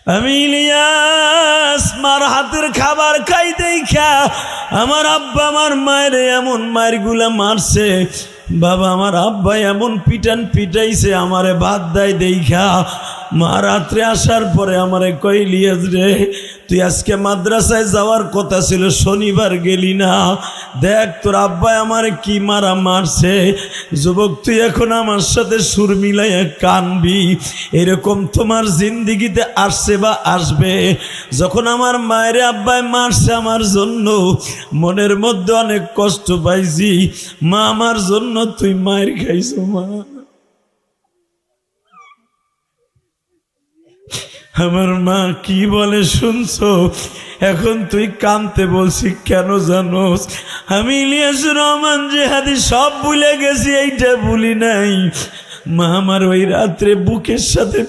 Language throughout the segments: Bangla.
আমি ইলিয়াস মার হাতের খাবার খাই দেখা আমার আব্বা আমার মায়ের এমন মায়েরগুলা মারছে, বাবা আমার আব্বা এমন পিটাইছে আমারে ভাত দেয় দেখা মা রাত্রে আসার পরে আমারে কই, ইলিয়াস রে তুই আজকে মাদ্রাসায় যাওয়ার কথা ছিল, শনিবার গেলি না, দেখ তোর আব্বা আমারে কি মারা মারছে। যুবক তুই এখন আমার সাথে সুর মিলাইয়া কানবি, এরকম তোমার জিন্দিগিতে আসছে বা আসবে। যখন আমার মায়ের আব্বায় মারছে আমার জন্য মনের মধ্যে অনেক কষ্ট পাইছি, মা আমার জন্য তুই মায়ের খাইছো মা। আমার মা কি বলে শুনছো? এখন তুই কানতে বলছি কেন জানোস? আমি ইলিয়াস রহমান জিহাদি সব ভুলে গেছি, এইটা ভুলি নাই। মা আমার ওই রাত্রে বুকের সাথে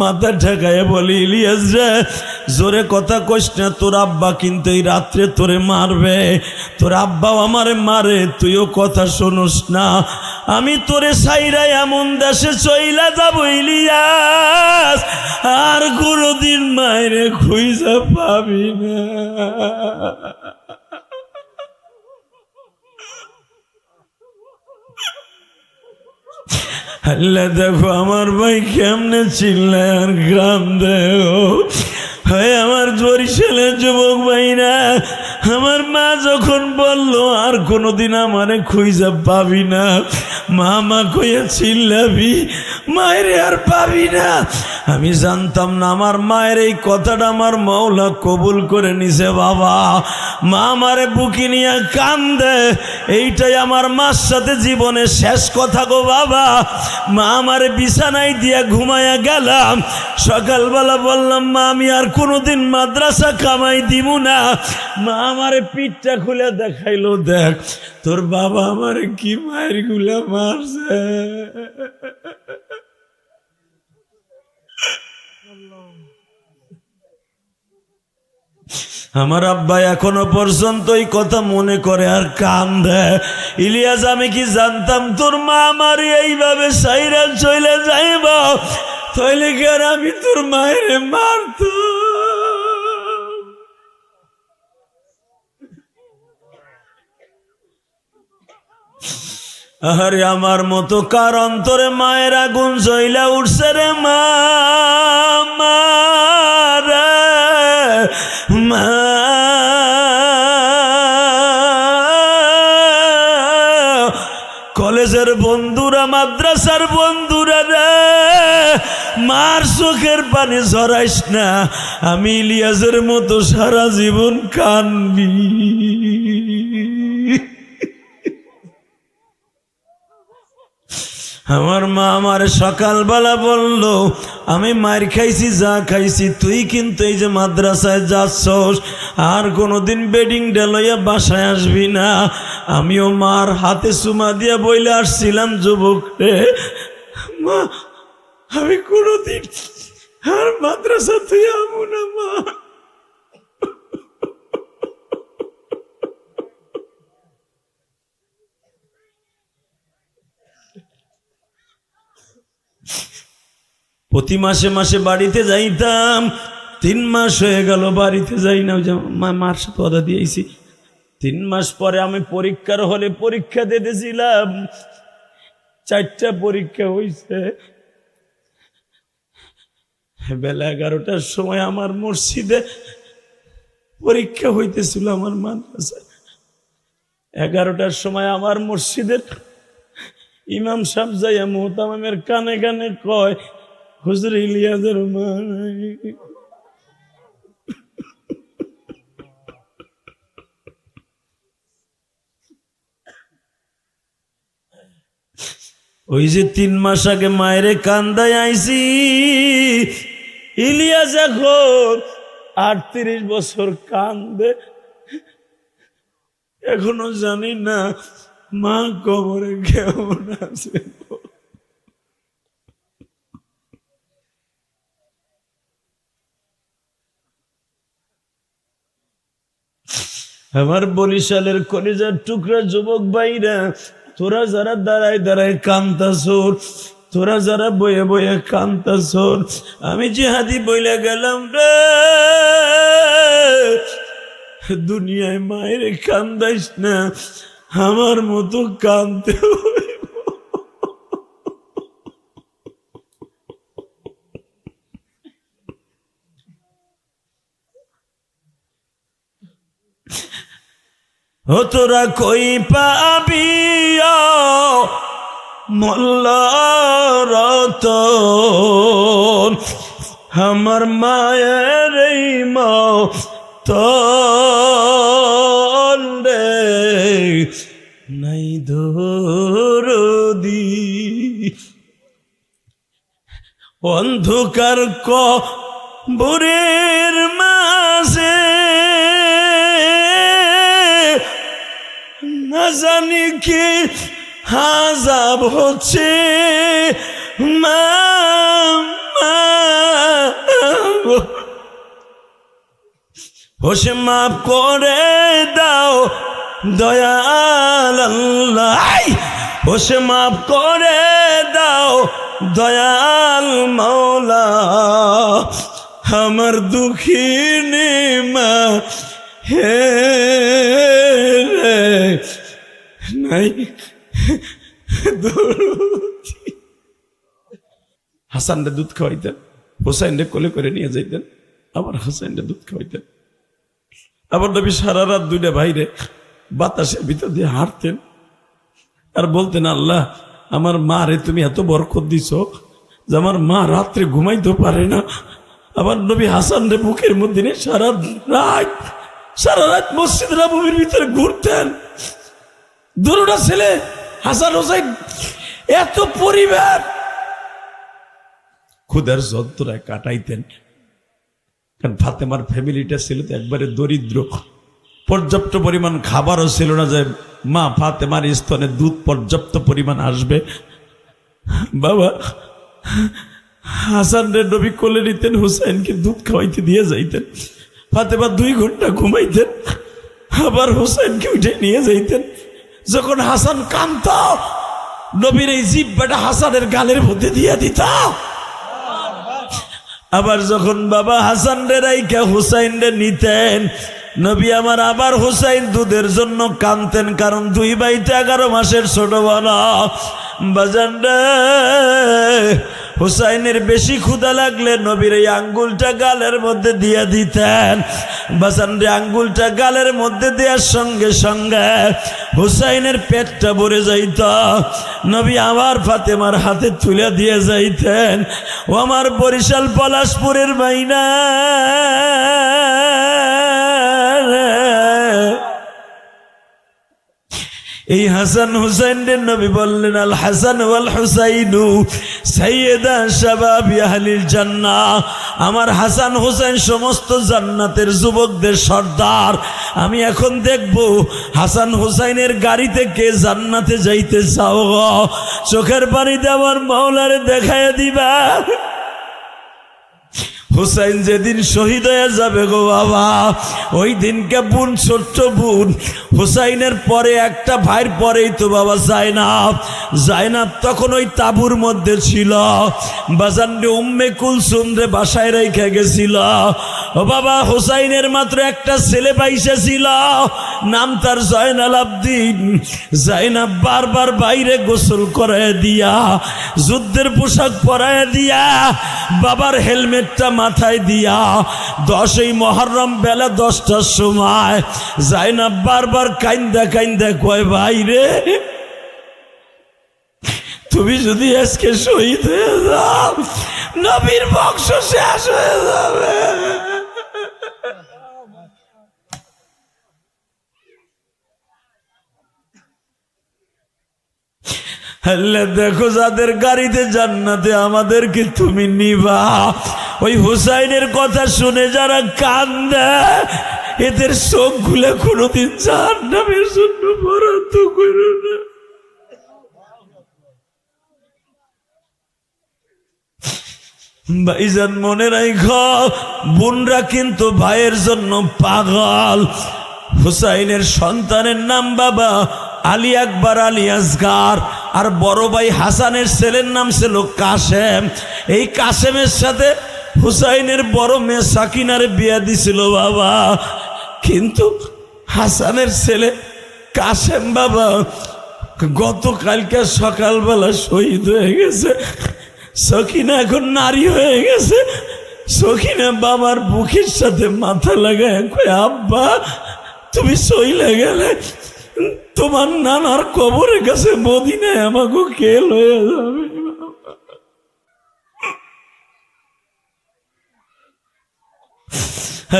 মাথা ঠেকায় বলে, ইলিয়াস রে জোরে কথা কইস না, তোর আব্বা কিন্তু এই রাত্রে তোরে মারবে, তোর আব্বাও আমারে মারে, তুইও কথা শোনোস না। আমি তোরে সাইরা এমন দেশে চইলা যাব ইলিয়াস, আর কোনদিন মায়েরে খুঁজা পাবি না। আল্লাহ দেখো আমার ভাই কেমনে চিল্লায় আর কান্দে। হয় আমার বরিশালের যুবক ভাইরা, আমার মা যখন বলল আর কোনোদিন আমারে খুঁজা পাবি না, মা মা কইয়া চিল্লাবি, মায়ের আর পাবি না। আমি জানতাম না আমার মায়ের এই কথাটা আমার মাওলা কবুল করে নিছে। বাবা মা আমারে বুকি নিয়ে কান্দে, এইটাই আমার মার সাথে জীবনের শেষ কথা গো বাবা। মা আমারে বিছানায় দিয়া ঘুমায়া গেলাম, সকালবেলা বললাম মা আমি আর কোনোদিন মাদ্রাসা কামাই দিব না। মা আমারে পিঠটা খুলে দেখাইলো, দেখ তোর বাবা আমারে কি মায়ের গুলা মারছে। আমার আব্বা এখনো পর্যন্ত এই কথা মনে করে আর কান্দে। ইলিয়াস আমি কি জানতাম তোর মা আমার এইভাবে সাইরা চলে যাইব, তাইলে কি আর আমি তোর মায়ের মারত? আরে আমার মতো কার অন্তরে মায়ের আগুন জ্বলা উঠছে রে মা, মা কলেজের বন্ধুরা মাদ্রাসার বন্ধুরা রে, মার চোখের পানি ঝরাইস না, আমি ইলিয়াসের মতো সারা জীবন কানবি। আমার মা আমার সকালবেলা বলল, আমি মার খাইছি যা খাইছি, তুই কিন্তু এই যে মাদ্রাসায় যাচ্ছস আর কোনোদিন বেডিং লইয়া বাসায় আসবি না। আমিও মার হাতে চুমা দিয়া বইলে আসছিলাম, যুবক রে মা আমি কোনোদিন আর মাদ্রাসা তুই আমু না মা। প্রতি মাসে মাসে বাড়িতে যাইতাম, 3 মাস হয়ে গেল বাড়িতে যাই না, মার সাথে কথা দিয়েছি। 3 মাস পরে আমি পরীক্ষার হলে পরীক্ষা দিতেছিলাম, 4টা পরীক্ষা হয়েছে। বেলা 11টার সময় আমার মসজিদে পরীক্ষা হইতেছিল, আমার মাদ্রাসায় 11টার সময় আমার মসজিদের ইমাম সাহেব যাইয়া মুহতামিমের কানে কানে কয়, হুজুর ইলিয়াসের মা নাই। ওই যে 3 মাস আগে মায়েরে কান্দায় আইছি, ইলিয়াস এখন 38 বছর কান্দে, এখনো জানি না মা কবরে কেমন আছে। আমার বরিশালের কলিজার টুকরা যুবক ভাইরা, তোরা যারা দাঁড়ায় দাঁড়ায় কান্দাছোর, তোরা যারা বয়ে বয়ে কান্তাছ, আমি জিহাদি বইলে গেলাম রে, দুনিয়ায় মায়ের কান্দাইস না, আমার মতো কান্দতে হইব। ও তোরা কই পাবি মোল্লার রতন, আমার মায়ের এই মতন রে নাই দরদি। অন্ধকার কবরের মাঝে না জানি কি আযাব হচ্ছে, মা হোসে মাফ করে দাও দয়াল আল্লাহ, হোসে মাফ করে দাও দয়াল মাওলা, আমার দুঃখিনী মা হে নাই দরদি। হাসানরে দুধ খাওয়াইতেন, হোসাইনরে কোলে করে নিয়ে যাইতেন, আবার হোসাইনরে দুধ খাওয়াইতেন। আবার নবী সারা রাত দুইটা বাইরে বাতাসের ভিতর দিয়ে হাঁটতেন আর বলতেন, আল্লাহ আমার মা রে তুমি এত বরকত দিছ যে আমার মা রাত্রে ঘুমাইতে পারে না। আবার নবী হাসান রে বুকের মধ্যে নিয়ে সারা রাত মসজিদ নববীর ভিতরে ঘুরতেন। দুটা ছেলে হাসান হোসাইন, এত পরিবার ক্ষুধার যন্ত্রণায় কাটাইতেন। কারণ ফাতেমার ফ্যামিলিটা ছিল তো একবারে দরিদ্র, পর্যাপ্ত পরিমাণ খাবারও ছিল না যে মা ফাতেমার স্তনে দুধ পর্যাপ্ত পরিমাণ আসবে। বাবা হাসান রে নবী কোলে নিতেন, হুসাইনকে দুধ খাওয়াইতে দিয়ে যাইতেন। ফাতেমা 2 ঘন্টা ঘুমাইতেন, আবার হুসাইনকে উঠে নিয়ে যাইতেন। যখন হাসান কাঁদত, নবীর এই জিহ্বাটা হাসানের গালের মধ্যে দিয়ে দিত। আবার যখন বাবা হাসান রে রাইখা হুসাইন রে নিতেন, নবী আমার আবার হুসাইন দুধের জন্য কাঁদতেন, কারণ 2 ভাইতে 11 মাসের ছোট বড়। বাজান রে, হুসাইনের বেশি ক্ষুধা লাগলে নবীর এই আঙ্গুলটা গালের মধ্যে দিয়ে দিতেন। বাজান রে, আঙ্গুলটা গালের মধ্যে দেওয়ার সঙ্গে সঙ্গে হুসাইনের পেটটা ভরে যাইত। নবী আবার ফাতেমার হাতে তুলে দিয়ে যাইতেন। ও আমার বরিশাল পলাশপুরের মাইনা, এই হাসান হুসাইনের নবী বললেন, আল হাসান ওয়াল হুসাইনু সাইয়্যিদা শাবাবি আহলিল জান্নাহ। আমার হাসান হুসাইন সমস্ত জান্নাতের যুবকদের সর্দার। আমি এখন দেখব হাসান হুসাইনের গাড়িতে কে জান্নাতে যাইতে চাও, চোখের পানিতে আমার মাওলারে দেখায় দিবা। হুসাইন যেদিন শহীদ হয়ে যাবে গো বাবা, ওই দিনকে বোন, ছোট্ট বোন হুসাইনের পরে একটা ভাইয়ের পরেই তো বাবা জাইনাব তখন ওই তাবুর মধ্যে ছিল। বাজান রে, উম্মে কুলসুম রে বাসায় রেখে গেছিল। ও বাবা, হুসাইনের মাত্র একটা ছেলে পাইসা ছিল, নাম তার জয়নাল আবদিন। জাইনাব বারবার বাইরে গোসল করায় দিয়া, যুদ্ধের পোশাক পরায় দিয়া, বাবার হেলমেটটা মাথায় দিয়া 10ই মুহররম বেলা 10টার সময় জাইনাব বারবার কাইন্দা কাইন্দা কয়, ভাই রে, তুমি যদি আজকে শহীদ হয়ে যাও, নবীর বংশ শেষ হয়ে যাবে। আল্লাহ দেখো, যাদের গাড়িতে জান্নাতে আমাদেরকে তুমি নিবা, ওই হুসাইনের কথা শুনে যারা কান্দে, এদের চোখ খুলে কোনোদিন জাহান্নামের জন্য বরাদ্দ করো না। ভাইজান মনে রাখো, বোনরা কিন্তু ভাইয়ের জন্য পাগল। হুসাইনের সন্তানের নাম বাবা আলী আকবর, আলী আসগার। আর বড় ভাই হাসানের ছেলের নাম ছিল কাশেম। এই কাশেমের সাথে হুসাইনের বড় মেয়ে সাকিনারে বিয়া দিছিল বাবা। কিন্তু হাসানের ছেলে কাশেম বাবা গতকালকে সকালবেলা শহীদ হয়ে গেছে। সকিনা এখন নারী হয়ে গেছে। সকিনা বাবার বুকের সাথে মাথা লাগায় কয়, আব্বা তুমি চইলে গেলে তোমার নানার কবরের কাছে মদিনায় আমাকে কে লয়ে যাবে।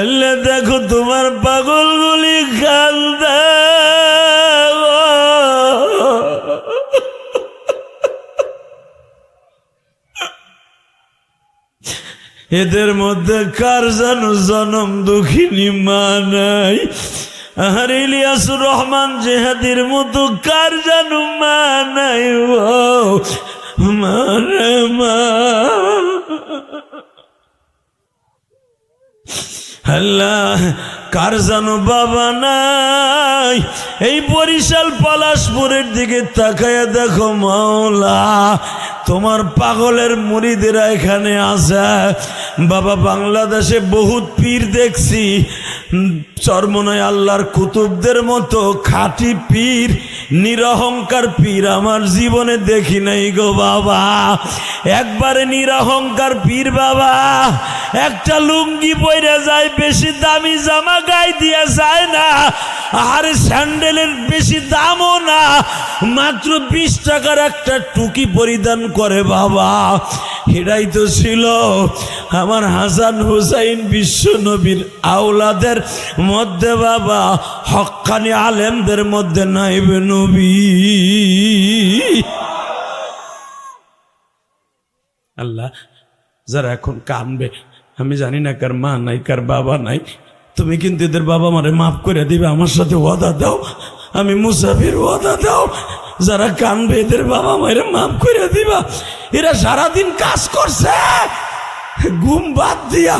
আল্লাহ দেখো তোমার পাগলগুলি কান্দে। এদের মধ্যে কার জানো জনম দুঃখিনী মা নাই? আর ইলিয়াসুর রহমান জেহাদির মতো কার জানো মা নাই? ও মারে মা। আল্লাহ কার জানো বাবা নাই? এই বরিশাল পলাশপুরের দিকে তাকায়া দেখো মাওলা, তোমার পাগলের মুরিদেরা এখানে আছে বাবা। বাংলাদেশে বহুত পীর দেখছি, চরমনায় আল্লাহর কুতুবদের মতো খাঁটি পীর, নিরহংকার পীর আমার জীবনে দেখি নাই গো বাবা। একবারে নিরহংকার পীর বাবা, একটা লুঙ্গি পরে যায়, বেশি দামি জামা গায়ে দিয়ে যায় না, আর স্যান্ডেলের বেশি দামও না, মাত্র 20 টাকার একটা টুকি পরিধান করে বাবা। এটাই তো ছিল আমার হাসান হুসাইন বিশ্ব নবীর আওলাদের মধ্যে বাবা, হক্কানি আলেমদের মধ্যে নাইবে নবী। আল্লাহ যারা এখন কানবে, আমি জানি না কার মা নাই কার বাবা নাই, তুমি কিন্তু এদের বাবা মারে মাফ করে দিবে। আমার সাথে ওয়াদা দাও, আমি মুসাফির, ওয়াদা দাও। যারা কানবে এদের বাবা মায়ের মাফ করে দিবা। এরা সারাদিন কাজ করছে ঘুম বাদ দিয়া,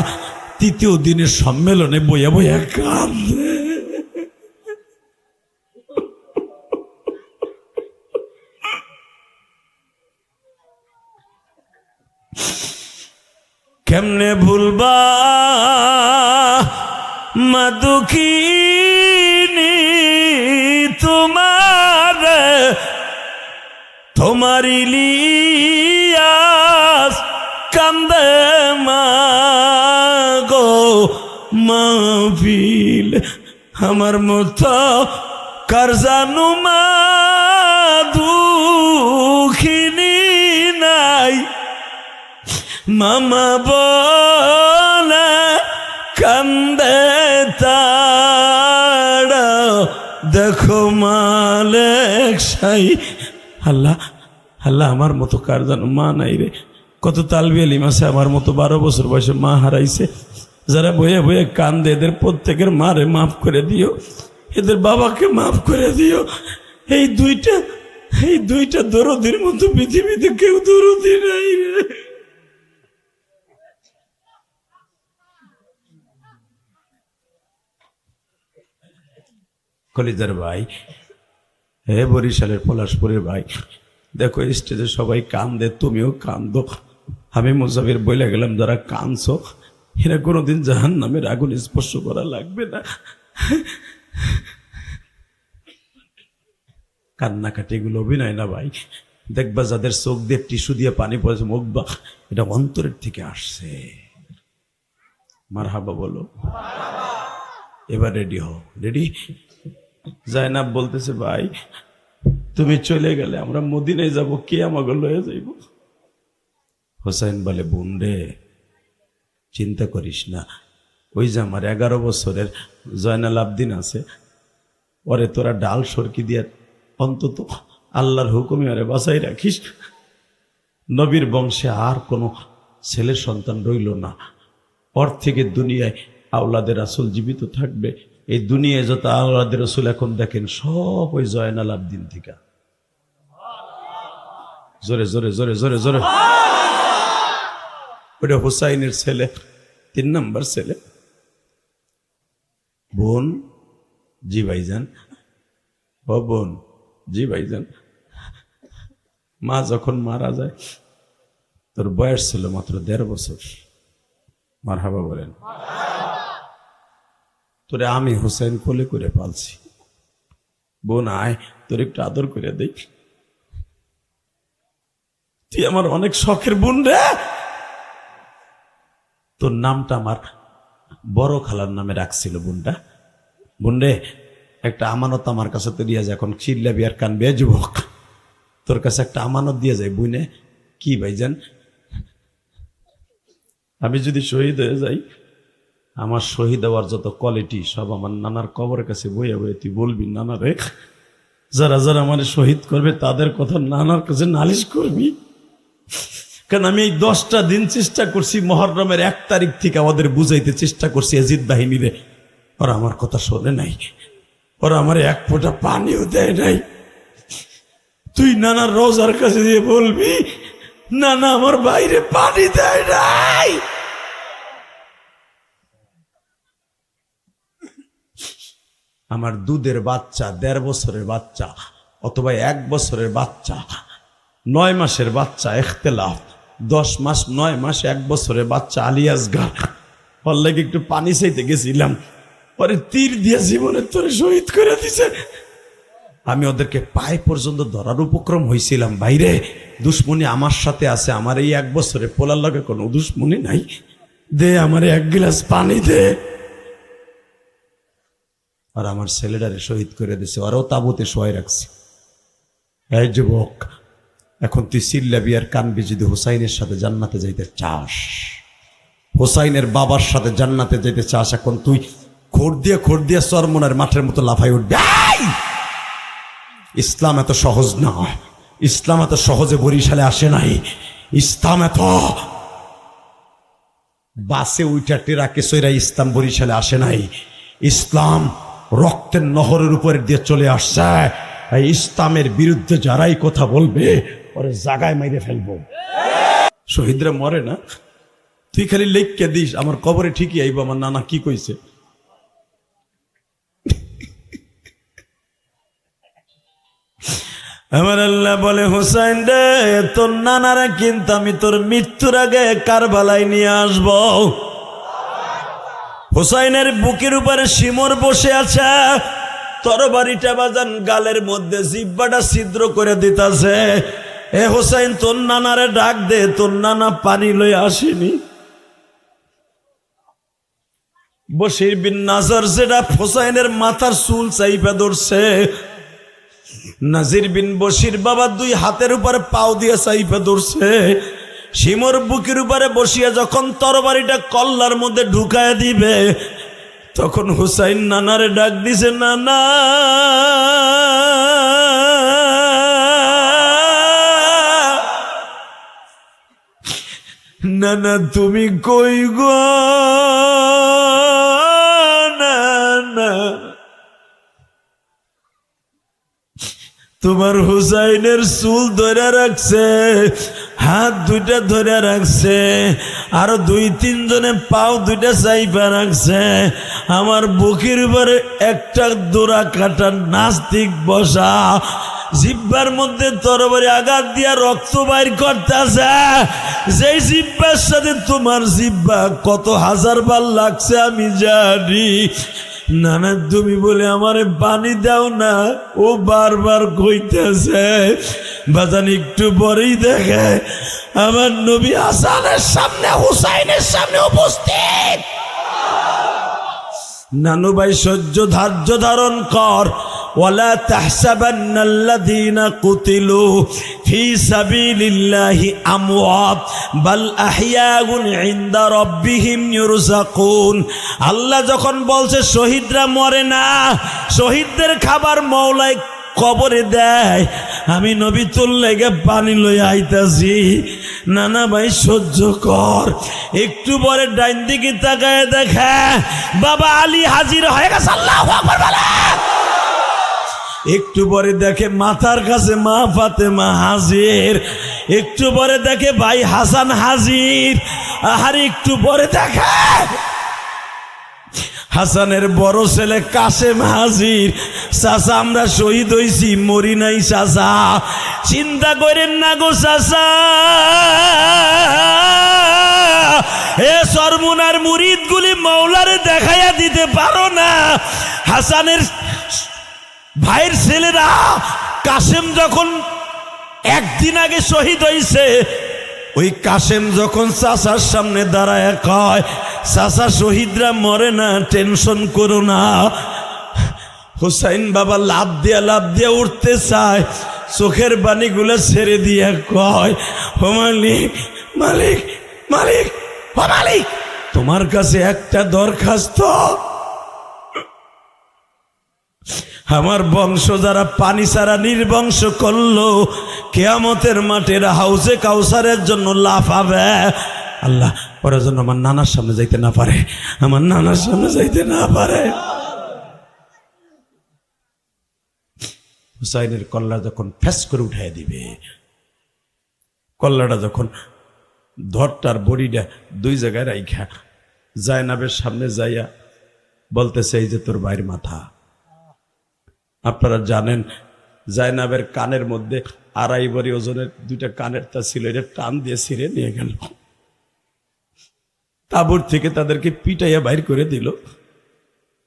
তৃতীয় দিনের সম্মেলনে বইয়া বইয়া কান্দে। কেমনে ভুলবা মা দুঃখিনী তোমার, তোমার ইলিয়াস কান্দে মা গো মাহফিল। আমার মতো কার জানু মা দুঃখিনী নাই? মামা বলে কান্দে তারা, দেখো মালেক সাই। আল্লাহ আল্লাহ আমার মতো কার জানো মা নাই রে? কত তালবি আলিম আছে আমার মতো 12 বছর বয়সে মা হারাইছে, যারা বয়ে বয়ে কান্দে, এদের প্রত্যেকের মারে মাফ করে দিও, এদের বাবাকে মাফ করে দিও। এই দুইটা দরদির মতো পৃথিবীতে কেউ দরদি নাই রে। কলিজার ভাই, হে বরিশালের পলাশপুরের ভাই, দেখো স্টেজে সবাই কান্দে, তুমিও কান্দো। আমি মুসাফির বলে গেলাম, যারা কাঁদছো এরা কোনোদিন জাহান্নামের আগুন স্পর্শ করা লাগবে না। কান্নাকাটি এগুলো অভিনয় না ভাই। দেখবা যাদের চোখ দিয়ে টিস্যু দিয়ে পানি পড়েছে মুখবা, এটা অন্তরের থেকে আসছে। মারহাবা বলো। এবার রেডি হও, রেডি? জায়নাব বলতেছে, ভাই তুমি চলে গেলে আমরা মদিনায় যাব, কে আমাকে লয়ে যাইব? হোসাইন বলে, বোন রে চিন্তা করিস না, ওই যে আমার 11 বছরের জয়নাল আবদিন আছে, ওরে তোরা ডাল সরকি দিয়ে অন্তত আল্লাহর হুকুমে ওরে বাঁচাই রাখিস। নবীর বংশে আর কোনো ছেলে সন্তান রইল না, ওর থেকে দুনিয়ায় আওলাদের রাসূল জীবিত থাকবে। এই দুনিয়ায় যত আওলাদের রাসূল এখন দেখেন সব ওই জয়নাল আবদিন থেকে। জোরে জোরে জোরে জোরে জোরে। ওটা হুসাইনের ছেলে, 3 নম্বর ছেলে। বোন, জি ভাইজান। ও বোন, জি ভাইজান। মা যখন মারা যায় তোর বয়স ছিল মাত্র ১.৫ বছর। মারহাবা বলেন। তোরে আমি হুসাইন কোলে করে পালছি। বোন আয় তোর একটু আদর করে দেখ, তুই আমার অনেক শখের বোন রে। তোর নামটা আমার বড় খালার নামে রাখছিল বোনটা। বোন রে, একটা আমানত আমার কাছে তো দিয়ে যায়, এখন চিল্লাবি আর কানবি যুবক, তোর কাছে একটা আমানত দিয়ে যায়। বুনে কি ভাইজান, আমি যদি শহীদ হয়ে যাই, আমার শহীদ হওয়ার যত কোয়ালিটি সব আমার নানার কবরের কাছে বইয়া বইয়া তুই বলবি, নানা রে যারা যারা আমার শহীদ করবে তাদের কথা নানার কাছে নালিশ করবি। কারণ আমি এই 10টা দিন চেষ্টা করছি, মুহররমের 1 তারিখ থেকে আমাদের বুঝাইতে চেষ্টা করছি ইয়াজিদ বাহিনীরে, ওরা আমার কথা শোনে নাই, ওরা আমার এক ফোঁটা পানিও দেয় নাই। তুই নানার রোজার কাছে দিয়ে বলবি, নানা আমার বাইরে পানি দেয় নাই। আমার দুধের বাচ্চা, 1.5 বছরের বাচ্চা অথবা 1 বছরের বাচ্চা, 9 মাসের বাচ্চা ইখতিলাফ, 10 মাস 9 মাস 1 বছরের বাচ্চা আলিয়াসগার, ওর লাগে একটু পানি চাইতে গেছিলাম, পরে তীর দিয়ে জীবনের তোরে শহীদ করে দিছে। আমি ওদেরকে পায়ে পর্যন্ত ধরার উপক্রম হয়েছিলাম, বাইরে দুশ্মনী আমার সাথে আছে, আমার এই 1 বছরে পোলার লাগে কোনো দুশ্মনী নাই, দে আমার 1 গ্লাস পানি দে। আর আমার ছেলেটারে শহীদ করে দিছে, ওরাও তাবুতে শোয়াই রাখছে। এই যুবক, এখন তুই চিল্লাবি আর কানবি যদি হুসাইনের সাথে জান্নাতে যাইতে চাস, হুসাইনের বাবার সাথে জান্নাতে যাইতে চাস, এখন তুই খোর দিয়ে চরমনার মাঠের মতো লাফাই উঠবি। ইসলাম এত সহজ না, ইসলাম এত সহজে বরিশালে আসে নাই, ইসলাম এত বাসে উইটা টেরাকে সইরা ইসলাম বরিশালে আসে নাই। ইসলাম রক্তের নহরের উপর দিয়ে চলে আসছে। এই ইসলামের বিরুদ্ধে যারাই কথা বলবে ওরে জাগায় মাইরে ফেলবো। শহীদরা মরে না, তুই খালি লেখকে দিস আমার কবরে ঠিকই আইব আমার নানা কি কইছে। আমার আল্লাহ বলে, হুসাইন রে তোর নানারা কিন্তু আমি তোর মৃত্যুর আগে কারবালায় নিয়ে আসব। হুসাইনের বুকের উপরে শিমর বসে আছে, তরবারিটা বাজান গালের মধ্যে জিহ্বাটা ছিদ্র করে দিতেছে। এ হুসাইন তোর নানারে ডাক দে, তোর নানা পানি লই আসেনি। বশির বিন নাজার যেটা হুসাইনের মাথার চুল চাইপা ধরছে, নাজির বিন বশির বাবা 2 হাতের উপরে পাও দিয়ে চাইপা ধরছে। শিমর বুকের উপরে বসিয়া যখন তরবারিটা কল্লার মধ্যে ঢুকায় দিবে, তখন হুসাইন নানারে ডাক দিছে, নানা নানা তুমি কই গো নানা। তোমার হুসাইনের চুল ধরে রাখছে, হাত 2টা ধরে রাখছে, আরো 2-3 জনে পাও 2টা চাইপা রাখছে। আমার বুকের উপরে একটা দোরা কাটা নাস্তিক বসা, জিহ্বার মধ্যে তরবারি আঘাত দিয়া রক্ত বাইর করতেছে। যেই জিহ্বার সাথে তোমার জিহ্বা কত 1000 বার লাগছে আমি জানি। নানা তুমি বলে আমারে পানি দাও না, ও বারবার কইতেছে। বাজান একটু পরেই দেখে আমার নবী হাসানের সামনে হুসাইনের সামনে উপস্থিত। নানু ভাই ধৈর্য ধারণ কর। ওয়ালা তাহসাবান্নাল্লাযীনা কুতিলু ফি সাবিলিল্লাহি আমওয়াত বাল আহইয়াউন ইনদা রাব্বিহিম ইউরযাকুন। আল্লাহ যখন বলছে শহীদরা মরে না, শহীদদের খাবার মওলাই কবরে দেয়, আমি নবী তোর লেগে পানি লইয়া আইতাছি। নানা ভাই সহ্য কর। একটু পরে ডাইন দিকে তাকায় দেখে বাবা আলী হাজির হয়ে গেছে। আল্লাহু আকবার বলে। একটু পরে দেখে মাথার কাছে মা ফাতেমা হাজির, একটু পরে দেখে ভাই হাসান হাজির, আর একটু পরে দেখে হাসানের বড় ছেলে কাশেম হাজির। চাচা আমরা শহীদ হইছি, মরি নাই চাচা, চিন্তা করেন না গো চাচা। এ সরমুনার মুরিদ গুলি মাওলারে দেখাইয়া দিতে পারো না। হাসানের ভাইয়ের ছেলেরা কাশেম যখন একদিন আগে শহীদ হইছে, ওই কাশেম যখন চাচার সামনে দাঁড়ায় কয়, চাচা শহীদরা মরে না, টেনশন করো না। হুসাইন বাবা লাভ দিয়া উঠতে চায়, চোখের বাণীগুলো ছেড়ে দিয়ে কয়, ও মালিক মালিক মালিক ও মালিক, তোমার কাছে একটা দরখাস্ত। আমার বংশ যারা পানি ছাড়া নির্বংশ করলো, কিয়ামতের মাঠের হাউজে কাউসারের জন্য লাফাবে। আল্লাহ ওরা জন্য আমার নানার সামনে যাইতে না পারে, আমার নানার সামনে যাইতে না পারে। হুসাইনের কল্লা যখন ফ্যাস করে উঠাই দিবে, কল্লাটা যখন ধরটার বড়িটা দুই জায়গায় রাইখা জায়নাবের সামনে যাইয়া বলতেছে, এই যে তোর ভাইয়ের মাথা। আপনারা জানেন জায়নাবের কানের মধ্যে 2.5 বড়ি ওজনের 2টা কানের তা ছিল, এটা টান দিয়ে ছিঁড়ে নিয়ে গেল। তাবুর থেকে তাদেরকে পিটাইয়া বাইর করে দিল।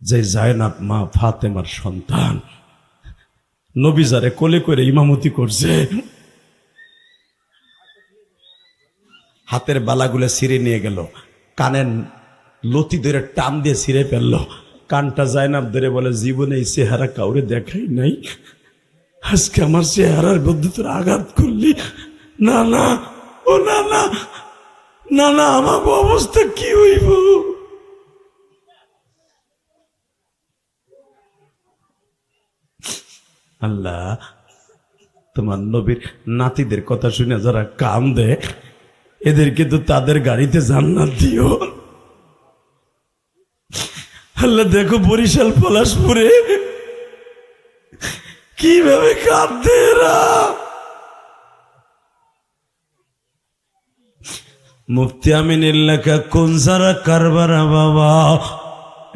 যে জায়নাব মা ফাতেমার সন্তান, নবী যারে কোলে করে ইমামতি করছে, হাতের বালাগুলো ছিঁড়ে নিয়ে গেল, কানের লতি ধরে টান দিয়ে ছিঁড়ে ফেললো। কানটা জায়নাব ধরে বলে, জীবনে এই চেহারা কাউরে দেখাই নাই, আজকে আমার চেহারার মধ্যে তোর আঘাত করলি। না না ও না না না না, আমার অবস্থা কি হইব? আল্লাহ তোমার নবীর নাতিদের কথা শুনে যারা কাম দেয়, এদেরকে তো তাদের গাড়িতে জান্নাত দিও। আল্লাহ দেখো বরিশাল পলাশপুরে কিভাবে কাঁদতে এরা। মুফতি আমিনের লেখা কোন সারা কারবারা বাবা,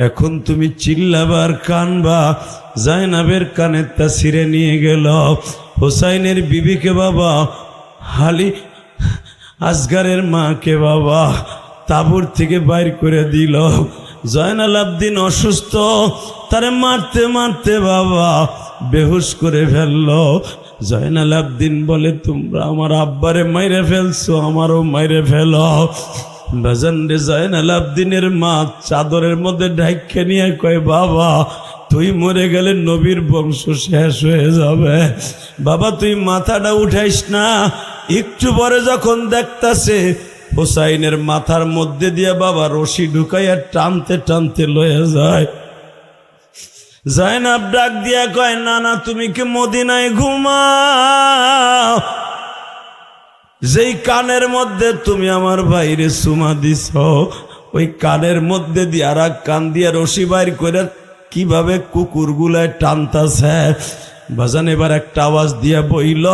এখন তুমি চিল্লাবার কানবা। জায়নাবের কানের তা ছিঁড়ে নিয়ে গেল। হোসাইনের বিবিকে বাবা, হালি আসগারের মাকে বাবা তাবুর থেকে বাইর করে দিল। জয়নাল আবদিন অসুস্থ, তারে মারতে মারতে বাবা বেহুশ করে ফেললো। জয়নাল আবদিন বলে, তোমরা আমার আব্বারে মাইরে ফেলছো, আমারও মাইরে ফেলো। বাজান রে, জয়নাল আবদিনের মা চাদরের মধ্যে ঢাইকে নিয়ে কয়, বাবা তুই মরে গেলে নবীর বংশ শেষ হয়ে যাবে, বাবা তুই মাথাটা উঠাইস না। একটু পরে যখন দেখতাছে হোসাইনের মাথার মধ্যে দিয়ে বাবা রশি ঢুকাইয়া টানতে টানতে লয়ে যায়। জায়নাব ডাক দিয়া কয়, না না তুমি কি মদিনায় ঘুমাও? যেই কানের মধ্যে তুমি আমার ভাইরে সুমা দিছ, ওই কানের মধ্যে দিয়ে আর এক কান দিয়ে রশি বাইর করে কিভাবে কুকুর গুলায় টানতাছে। বাজান এবার একটা আওয়াজ দিয়া বইল,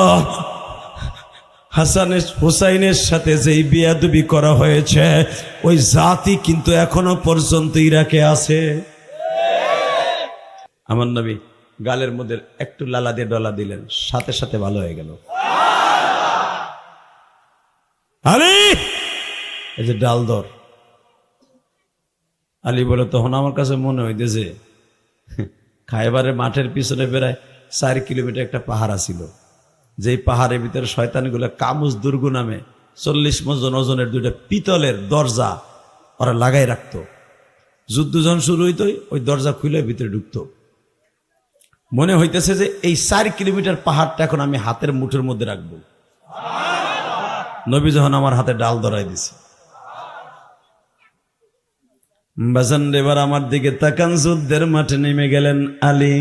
হাসানের হুসাইনের সাথে যেই বিয়াদবি করা হয়েছে, ওই জাতি কিন্তু এখনো পর্যন্ত ইরাকে আছে। আমার নবী গালের মধ্যে একটু লালা দিয়ে ডলা দিলেন, সাথে সাথে ভালো হয়ে গেল। আলী, এই যে ডাল দর। আলী বলে, তখন আমার কাছে মনে হইতেছে খাইবারের মাঠের পিছনে বেড়ায় 4 কিলোমিটার একটা পাহাড় ছিল, যেই পাহাড়ের ভিতরে শয়তানগুলো কামুজ দুর্গ নামে 40 মজন ওজনের 2টা পিতলের দরজা ওরা লাগাই রাখতো। যুদ্ধ যখন শুরু হইতো, ওই দরজা খুলে ভিতরে ঢুকতো। মনে হইতেছে যে এই 4 কিলোমিটার পাহাড়টা এখন আমি হাতের মুঠোর মধ্যে রাখবো। নবী যখন আমার হাতে ডাল ধরাই দিছে, বাজান এবার আমার দিকে তাকান। যুদ্ধের মাঠে নেমে গেলেন আলী।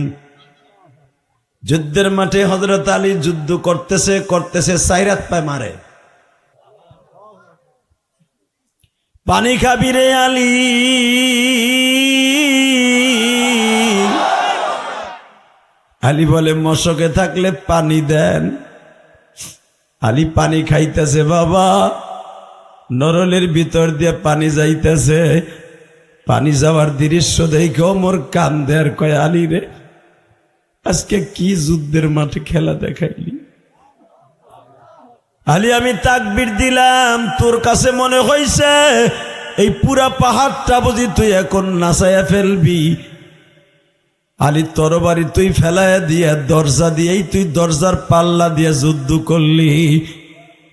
যুদ্ধের মাঠে হযরত আলী যুদ্ধ করতেছে করতেছে 4 হাত পায় মারে। পানি খাবি রে আলী, আলী বলে, মশকে থাকলে পানি দেন। আলী পানি খাইতেছে বাবা, নরলের ভিতর দিয়ে পানি যাইতেছে। পানি যাওয়ার দৃশ্য দেখে ওমর কান্দে আর কয়, আলী রে আজকে কি যুদ্ধের মাঠে খেলা দেখাইলি। আলী আমি তাকবীর দিলাম, তোর কাছে মনে হইছে এই পুরা পাহাড়টা বুঝি তুই এখন নাচাইয়া ফেলবি। আলী তরবারি তুই ফেলাইয়া দিয়ে দরজা দিয়েই তুই দরজার পাল্লা দিয়ে যুদ্ধ করলি।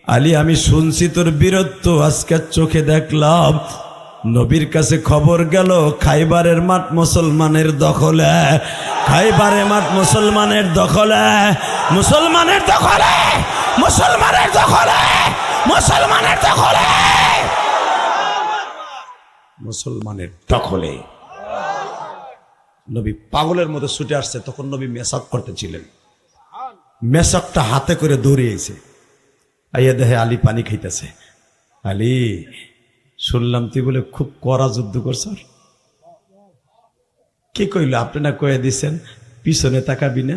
আলী আমি শুনছি তোর বীরত্ব, আজকে চোখে দেখলাম। নবীর কাছে খবর গেল খাইবারের মাঠ মুসলমানের দখলে, খাইবারের মাঠ মুসলমানের দখলে, মুসলমানের দখলে, মুসলমানের দখলে, মুসলমানের দখলে, মুসলমানের দখলে। নবী পাগলের মতো ছুটে আসছে, তখন নবী মেসাক করতেছিলেন। মেসাকটা হাতে করে দৌড়িয়েছে, আইয়া দেখে আলী পানি খাইতেছে। আলী শুনলাম তুই বলে খুব কড়া যুদ্ধ করছ। কি কইল? আপনি না কয়ে দিছেন পিছনে তাকাবি না,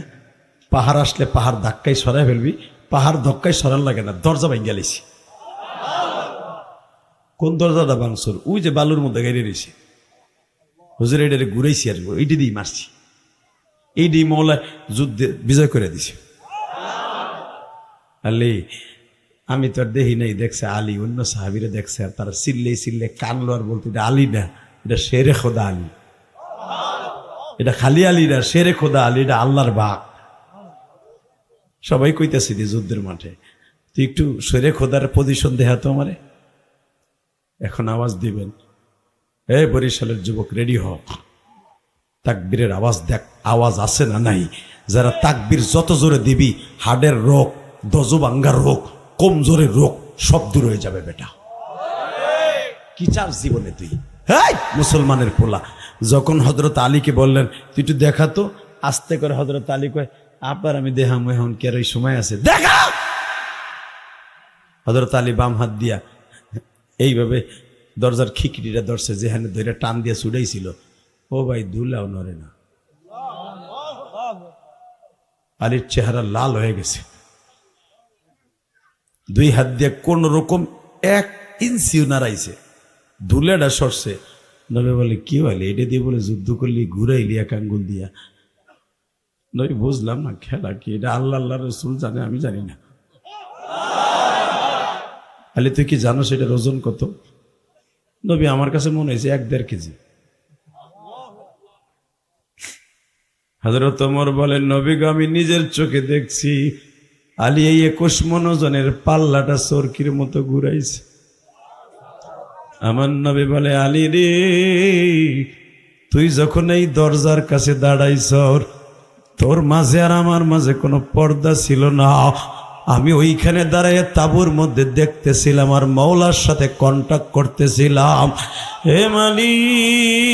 পাহাড় আসলে পাহাড় ধাক্কাই সরাই ফেলবি। পাহাড় ধাক্কাই সরান লাগে না, দরজা ভাঙ গেলিছি। কোন দরজাটা ভাঙছর? ওই যে বালুর মধ্যে গাড়ি রয়েছে। হুজুর এটারে ঘুরাইছি আর এইটি দিয়ে মারছি, এই দিয়ে মৌলা যুদ্ধে বিজয় করে দিছি। আলী আমি তো আর দেখি নাই, দেখছে আলী, অন্য সাহাবীরা দেখছে, আর তারা চিল্লে চিল্লে কানলো আর বলতো এটা আলী না, এটা শেরে খোদা আলী, এটা খালি আলী না, শেরে খোদা আলী, এটা আল্লাহর বাঘ। সবাই কইতেছি যে যুদ্ধের মাঠে তুই একটু শেরে খোদার পজিশন দেখাতো আমারে। এখন আওয়াজ দিবেন, এই বরিশালের যুবক রেডি হ, তাকবীরের আওয়াজ দেখ, আওয়াজ আছে না নাই। যারা তাকবীর যত জোরে দিবি, হাড়ের রোগ, দজবাঙ্গার রোগ, কমজোরের রোগ সব দূর হয়ে যাবে বেটা। কি চাস জীবনে তুই? এই মুসলমানের পোলা। যখন হযরত আলীকে বললেন তুই একটু দেখাতো, আস্তে করে হযরত আলী কয়, আপনার আমি দেখাম, এখন কি আর ওই সময় আছে? দেখা। হযরত আলী বাম হাত দিয়া এইভাবে দরজার খিকড়িটা ধরছে, যেখানে ধরে টান দিয়ে ছুটাইছিল। ও ভাই দুলাও নরে না। আলীর চেহারা লাল হয়ে গেছে, দুই হাত দিয়ে কোন রকম 1 ইঞ্চিও নাড়াইছে, ধুলেটা সরছে। নবী বলে কি বলে এটা দিয়ে বলে যুদ্ধ করলি, ঘুরাইলি এক আঙ্গুল দিয়া। নবী বুঝলাম না খেলা কি, এটা আল্লাহ আল্লাহ রসুল জানে, আমি জানি না। আলী তুই কি জানো সেটার ওজন কত? নবী আমার কাছে মনে হয়েছে 1-1.5 কেজি। হযরত ওমর বলেন, নবী গো আমি নিজের চোখে দেখছি আলী এই 21 মণ ওজনের পাল্লাটা চরকির মতো ঘুরাইছে। আমার নবী বলে, আলী রে তুই যখন এই দরজার কাছে দাঁড়াইছ, তোর মাঝে আর আমার মাঝে কোনো পর্দা ছিল না। আমি ওইখানে দাঁড়ায় তাঁবুর মধ্যে দেখতেছিলাম আর মওলার সাথে কন্টাক্ট করতেছিলাম। হে মালিক,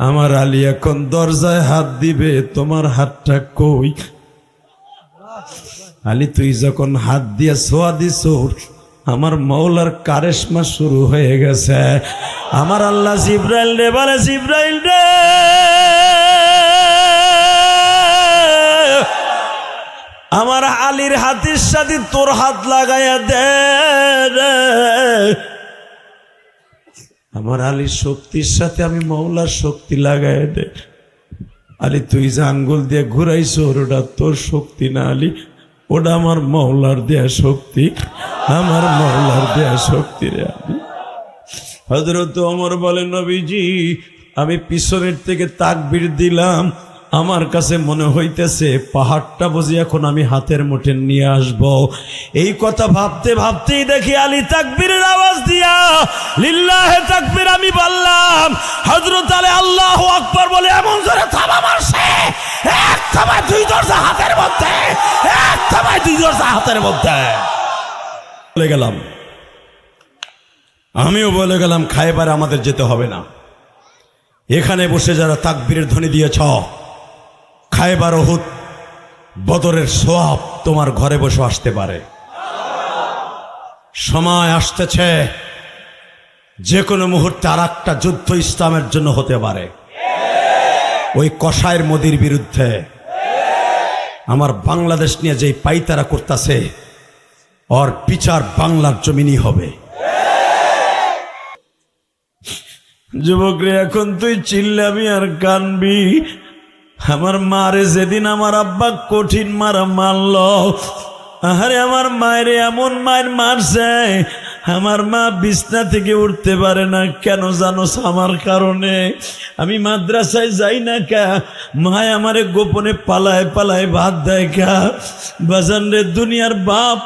আমার আলী এখন দরজায় হাত দিবে, তোমার হাতটা কই? আলী তুই যখন হাত দিয়ে ছোঁয়া দিছ, আমার মওলার কারেশমা শুরু হয়ে গেছে। আমার আল্লাহ জিব্রাইল রে বলে, জিব্রাইল রে আমার আলীর হাতের সাথে তোর হাত লাগাইয়া দে, আমার আলীর শক্তির সাথে আমি মওলার শক্তি লাগাইয়া দে। আলী তুই যে আঙ্গুল দিয়ে ঘুরাইছ ওটা তোর শক্তি না আলী, ওটা আমার মওলার দেয়া শক্তি, আমার মওলার দেয়া শক্তি রে আলী। হযরত ওমর বলেন, নবীজি আমি পিছনের থেকে তাকবীর দিলাম, আমার কাছে মনে হইতেছে পাহাড়টা বুঝি এখন আমি হাতের মুঠে নিয়ে আসব। এই কথা ভাবতে ভাবতেই দেখি আলী তাকবীরের আওয়াজ দিয়া লিল্লাহে তাকবীর আমি বললাম। হযরত আলী আল্লাহু আকবার বলে এমন জোরে থাবা মারছে, এক থাবায় 2 দরজা হাতের মধ্যে, এক থাবায় 2 দরজা হাতের মধ্যে। বলে গেলাম, আমিও বলে গেলাম খায়বারে আমাদের যেতে হবে না। এখানে বসে যারা তাকবীরের ধ্বনি দিয়েছ, খায়বার, উহুদ, বদরের সওয়াব তোমার ঘরে বসে আসতে পারে। সময় আসতেছে যে কোনো মুহূর্তে আর একটা যুদ্ধ ইসলামের জন্য হতে পারে, ওই কসাইয়ের মোদির বিরুদ্ধে। আমার বাংলাদেশ নিয়ে যেই পাইতারা করতেছে ওর বিচার বাংলার জমিনই হবে। যুবক রে, এখন তুই চিল্লাবি আর কানবি। আমার মারে যেদিন আমার আব্বা কঠিন মারা মারল, আরে আমার মায়ের এমন মায়ের মারছে, আমার মা বিছনা থেকে উঠতে পারে না। কেন জানোস? আমার কারণে। আমি মাদ্রাসায় যাই না কা, মায় আমারে গোপনে পালায় পালায় ভাত দেয় কা। বাজান রে, দুনিয়ার বাপ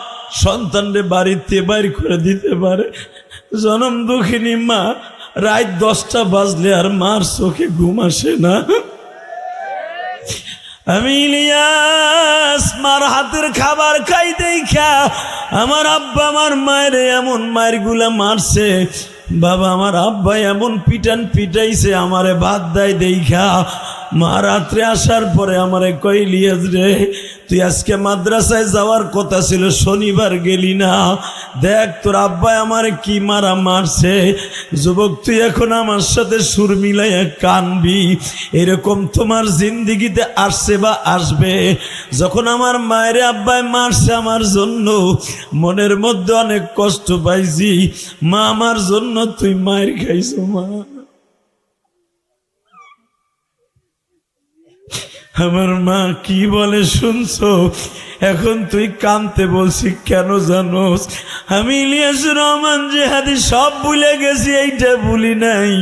সন্তান রে বাড়িতে বাইর করে দিতে পারে, জনম দুঃখিনী মা রাত 10টা বাজলে আর মার চোখে ঘুম আসে না। আমি ইলিয়াস মার হাতের খাবার খাই দেখা আমার আব্বা আমার মায়ের এমন মায়ের গুলা মারছে। বাবা, আমার আব্বা এমন পিটান পিটাইছে আমারে ভাত দেয় দেখা। মা রাত্রে আসার পরে আমারে কই, ইলিয়াস রে, তুই আজকে মাদ্রাসায় যাওয়ার কথা ছিল, শনিবার গেলি না। দেখ তোর আব্বা আমারে কি মারা মারছে। যুবক, তুই এখন আমার সাথে সুর মিলাইয়া কানবি। এরকম তোমার জিন্দিগিতে আসছে বা আসবে। যখন আমার মায়ের আব্বায় মারছে আমার জন্য, মনের মধ্যে অনেক কষ্ট পাইছি। মা, আমার জন্য তুই মায়ের খাইছো মা। আমার মা কি বলে শুনছো? এখন তুই কানতে বলছি কেন জানোস? আমি ইলিয়াস রহমান জিহাদি সব ভুলে গেছি, এইটা ভুলি নাই।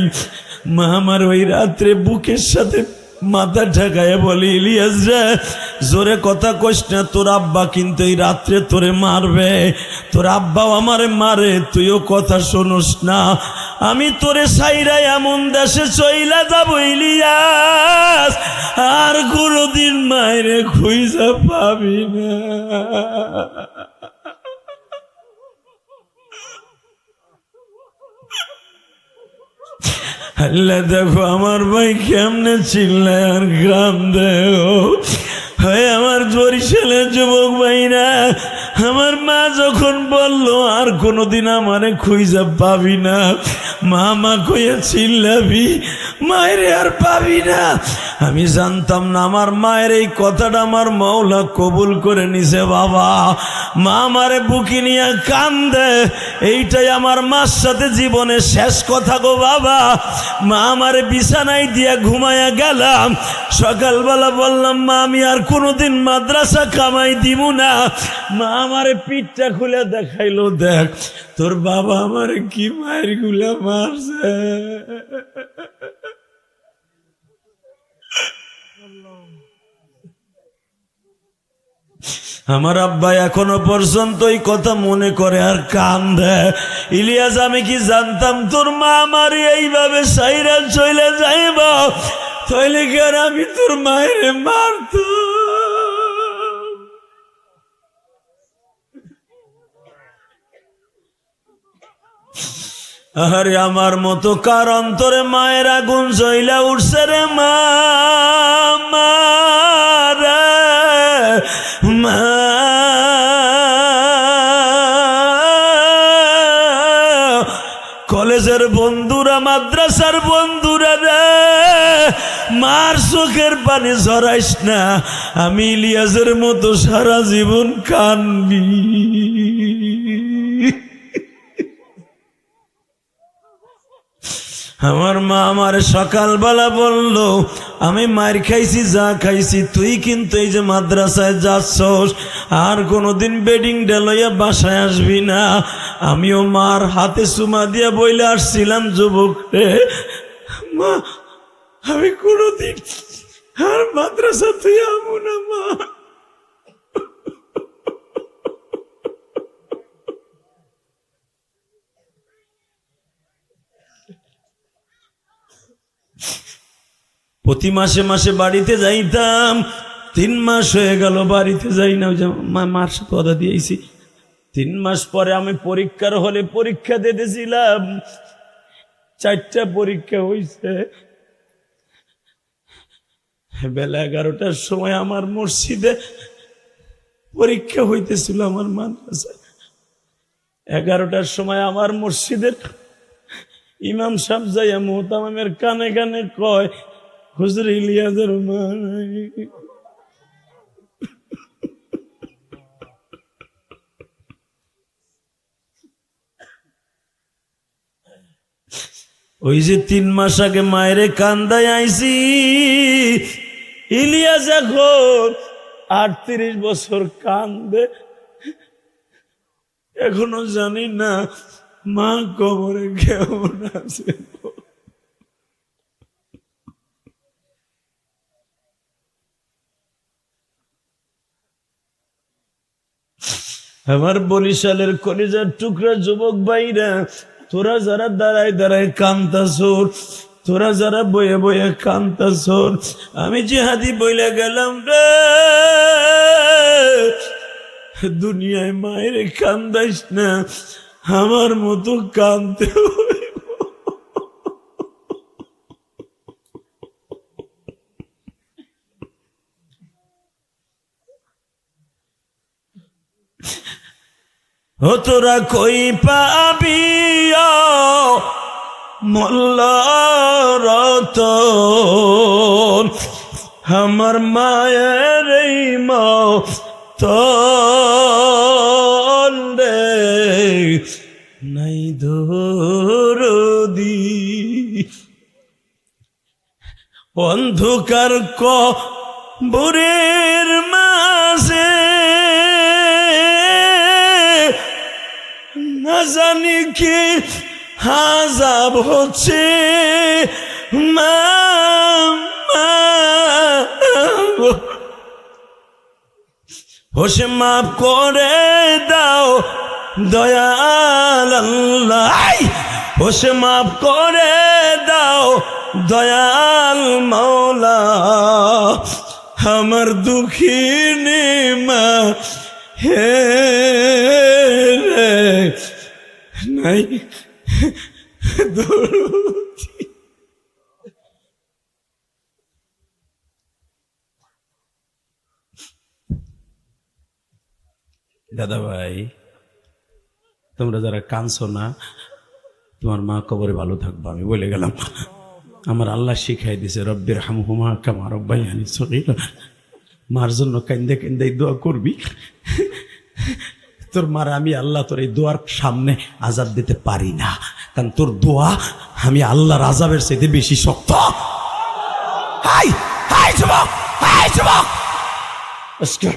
মা আমার ওই রাত্রে বুকের সাথে মাথা ঢাকায় বলে, ইলিয়াস রে, জোরে কথা কইস না, তোর আব্বা কিন্তু এই রাত্রে তোরে মারবে। তোর আব্বাও আমারে মারে, তুইও কথা শোনস না। আমি তোরে সাইরা এমন দেশে চইলা যাব ইলিয়াস, আর কোনদিন মায়েরে খুঁজা পাবি না। আল্লাহ, দেখো আমার ভাই কেমনে চিল্লায় আর গ্রাম দেও। হয় আমার বরিশালের যুবক ভাইরা, আমার মা যখন বললো আর কোনোদিন আমারে খুঁজা পাবি না, মা মা কইয়া চিল্লাবি, মায়ের আর পাবি না। আমি জানতাম না আমার মায়ের এই কথাটা আমার মওলা কবুল করে নিছে। বাবা, মা আমারে বুকি নিয়ে কান্দে, এইটাই আমার মার সাথে জীবনের শেষ কথা গো বাবা। মা আমারে বিছানায় দিয়া ঘুমায়া গেলাম। সকালবেলা বললাম, মা আমি আর কোনোদিন মাদ্রাসা কামাই দিব না। মা আমারে পিঠটা খুলে দেখাইলো, দেখ তোর বাবা আমারে কি মায়ের গুলা মারছে। আমার আব্বা এখনো পর্যন্ত এই কথা মনে করে আর কান্দে। ইলিয়াস, আমি কি জানতাম তোর মা আমার এইভাবে সাইরা চলে যাইব, তাইলে কি আর আমি তোর মায়ের মারত? আরে আমার মতো কার অন্তরে মায়ের আগুন জ্বইলা উঠছে রে মা, মা কলেজের বন্ধুরা, মাদ্রাসার বন্ধুরা রে, মার চোখের পানি ঝরাইস না। আমি ইলিয়াসের মতো সারা জীবন কানবি। আমার মা আমার সকালবেলা বলল, আমি মার খাইছি যা খাইছি, তুই কিন্তু এই যে মাদ্রাসায় যাচ্ছস আর কোনোদিন বেডিং ডেলইয়া বাসায় আসবি না। আমিও মার হাতে চুমা দিয়া বইলে আসছিলাম, যুবক রে মা, আমি কোনোদিন আর মাদ্রাসা তুই আমু না মা। প্রতি মাসে মাসে বাড়িতে যাইতাম, 3 মাস হয়ে গেল বাড়িতে যাই না। মার সাথে কথা দিয়েছি। 3 মাস পরে আমি পরীক্ষার হলে পরীক্ষা দিতেছিলাম, 4টা পরীক্ষা হয়েছে। বেলা 11টার সময় আমার মসজিদে পরীক্ষা হইতেছিল, আমার মাদ্রাসায় 11টার সময় আমার মসজিদের ইমাম সাহেব যাইয়া মুহতামিমের কানে কানে কয়, হুজুর ইলিয়াস রহমান ওই যে 3 মাস আগে মায়েরে কান্দায় আইছি, ইলিয়াস এখন 38 বছর কান্দে, এখনো জানি না মা কবরে কেমন আছে। আমার বরিশালের কলিজার টুকরা যুবক ভাইরা, তোরা যারা দাঁড়ায় দাঁড়ায় কান্তাছোর, তোরা যারা বয়ে বয়ে কান্তাছোর, আমি জিহাদি বইলা গেলাম রে, দুনিয়ায় মায়ের কান্দাইস না, আমার মতো কান্দতে হইব। ও তোরা কই পাবি মোল্লার রতন, আমার মায়ের এই মতন রে নাই দরদি। অন্ধকার কবরের মাঝে না জানি কি আযাব হচ্ছে, মা হোসে মাফ করে দাও দয়াল আল্লাহ, হোসে মাফ করে দাও দয়াল মাওলা, আমার দুঃখিনী মা হে রে নাই দরদি। দাদা ভাই, তোমরা যারা কাঁদছো না, তোমার মা কবরে ভালো থাকবো। আমি বলে গেলাম, আমার আল্লাহ শিখাই দিছে, রব্বির হামহুমা কামা রাব্বায়ানি সগীরা। মার জন্য কান্দে কান্দে দোয়া করবি। তোর মার আমি আল্লাহ তোর এই দোয়ার সামনে আযাব দিতে পারি না, কারণ তোর দোয়া আমি আল্লাহর আযাবের চাইতে বেশি শক্ত। হাই হাই যুবক, হাই যুবক, আজকে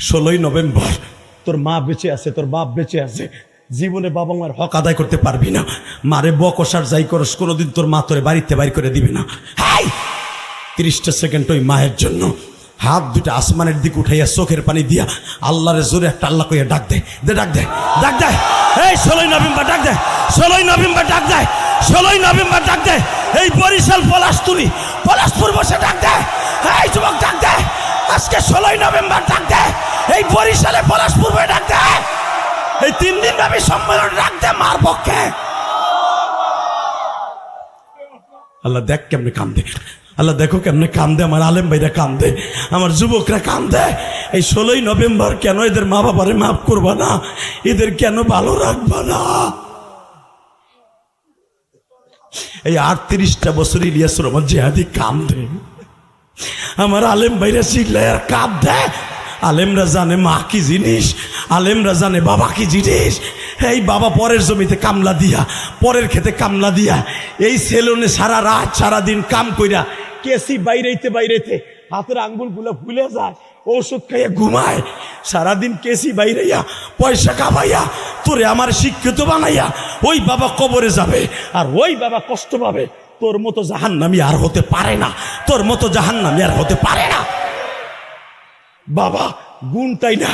16ই নভেম্বর, তোর মা বেঁচে আছে, তোর বাপ বেঁচে আছে, জীবনে বাবা মার হক আদায় করতে পারবি না। মারে বকসার যাই করস, কোনোদিন তোর মা তোরে বাড়িতে বাইর করে দিবে না। হাই 30টা সেকেন্ড ওই মায়ের জন্য হাত দুটা আসমানের দিকে উঠাইয়া চোখের পানি দিয়া আল্লাহরে জোরে একটা আল্লাহ কইয়া ডাক দে, দে ডাক দে, ডাক দে। এই 16ই নভেম্বর ডাক দে, 16ই নভেম্বর ডাক দে, 16ই নভেম্বর ডাক দে। এই বরিশাল পলাশতুলি, পলাশপুর বসে ডাক দে। এই যুবক ডাক দে, আজকে 16ই নভেম্বর ডাক দে, এই বরিশালে পলাশপুর বসে ডাক দে। এই 3 দিন ব্যাপী সম্মেলন ডাক দে মার পক্ষে। আল্লাহ দেখ কেমনে কান্দে, আল্লাহ দেখো কেমনে কান্দে, আমার আলেম ভাইরা কান্দে, আমার যুবকরা কান্দে। এই 16ই নভেম্বর কেন এদের মা বাবারে মাফ করবা না, এদের কেন ভালো রাখবা না? এই 38টা বছর ইলিয়াস রহমান জিহাদি কান্দে, আমার আলেম ভাইরা চিল্লায় আর কাঁদে। আলেমরা জানে মা কি জিনিস, আলেমরা জানে বাবা কি জিনিস। এই বাবা পরের জমিতে কামলা দিয়া, পরের খেতে কামলা দিয়া, এই সেলুনে সারা রাত সারা দিন কাম কইরা কেসি বাইরেতে বাইরেতে হাতের আঙ্গুলগুলো ফুলে যায়, ঔষধ খাইয়া ঘুমায়, সারাদিন কেসি বাইরাইয়া পয়সা কামাইয়া তোরে আমার শিক্ষিত বানাইয়া ওই বাবা কবরে যাবে, আর ওই বাবা কষ্ট পাবে। তোর মতো জাহান্নামী আর হতে পারে না, তোর মতো জাহান্নামী আর হতে পারে না। বাবা গুণটাই না,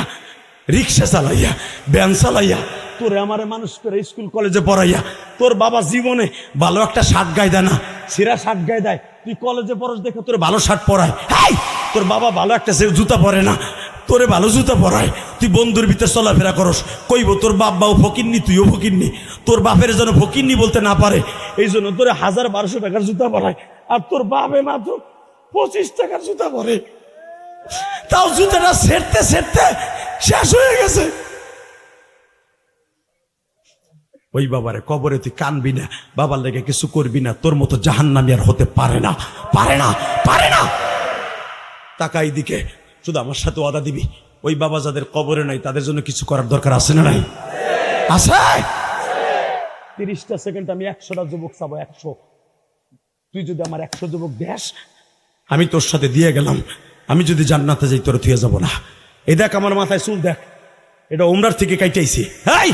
রিক্সা চালাইয়া, ভ্যান চালাইয়া তোরে আমারে মানুষ করে স্কুল কলেজে পড়াইয়া, তোর বাবা জীবনে ভালো একটা শার্ট গায়ে দেয় না, ছেঁড়া শার্ট গায়ে দেয়। তুই কলেজে পড়স দেখে তোর ভালো শার্ট পরায়। হাই, তোর বাবা ভালো একটা জুতা পরে না, তোরে ভালো জুতা পরায়। তুই বন্ধুর ভিতরে চলাফেরা করস, কইব তোর বাপ বাও ফকিরনি, তুইও ফকিরনি। তোর বাপের যেন ফকিরনি বলতে না পারে, এই জন্য তোরে 1000-1200 টাকার জুতা পরায়, আর তোর বাপে মাত্র 25 টাকার জুতা পরে। তাও জুতাটা ছেড়তে ছেড়তে শেষ হয়ে গেছে। ওই বাবারে কবরে তুই কানবি না, বাবার লেগে কিছু করবি না, তোর মতো জাহান্নামী আর হতে পারে না, পারে না, পারে না। তাকাই দিকে, শুধু আমার সাথে ওয়াদা দিবি, ওই বাবা যাদের কবরে নাই তাদের জন্য কিছু করার দরকার আছে না নাই? আছে। 30টা সেকেন্ড আমি 100টা যুবক চাবো, 100 তুই যদি আমার 100 যুবক দেশ, আমি তোর সাথে দিয়ে গেলাম, আমি যদি জান্নাতে যাই তোর থুয়ে যাব না। এই দেখ আমার মাথায় চুল দেখ, এটা উমরার থেকে কাইটাইছি, এই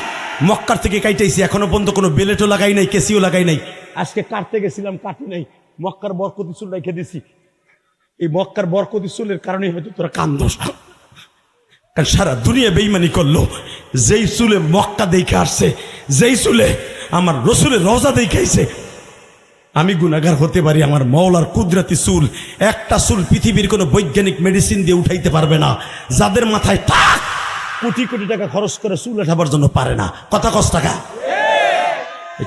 মক্কার থেকে কাইটাইছি, এখনো পর্যন্ত কোনো বেলেটও লাগাই নাই, কেসিও লাগাই নাই। আজকে কাটতে গেছিলাম, কাটি নাই, মক্কার বরকতি চুল রেখে দিছি। এই মক্কার বরকতি চুলের কারণে হয়তো তোরা কান্দোস, কারণ সারা দুনিয়া বেইমানি করলো। যেই চুলে মক্কা দেখে আসছে, যেই চুলে আমার রসুলের রওজা দেখাইছে, আমি গুনাহগার হতে পারি, আমার মওলার কুদরতি চুল, একটা চুল পৃথিবীর কোনো বৈজ্ঞানিক মেডিসিন দিয়ে উঠাইতে পারবে না। যাদের মাথায় টাক কোটি কোটি টাকা খরচ করে চুল উঠাবার জন্য পারে না, কথা কস টাকা,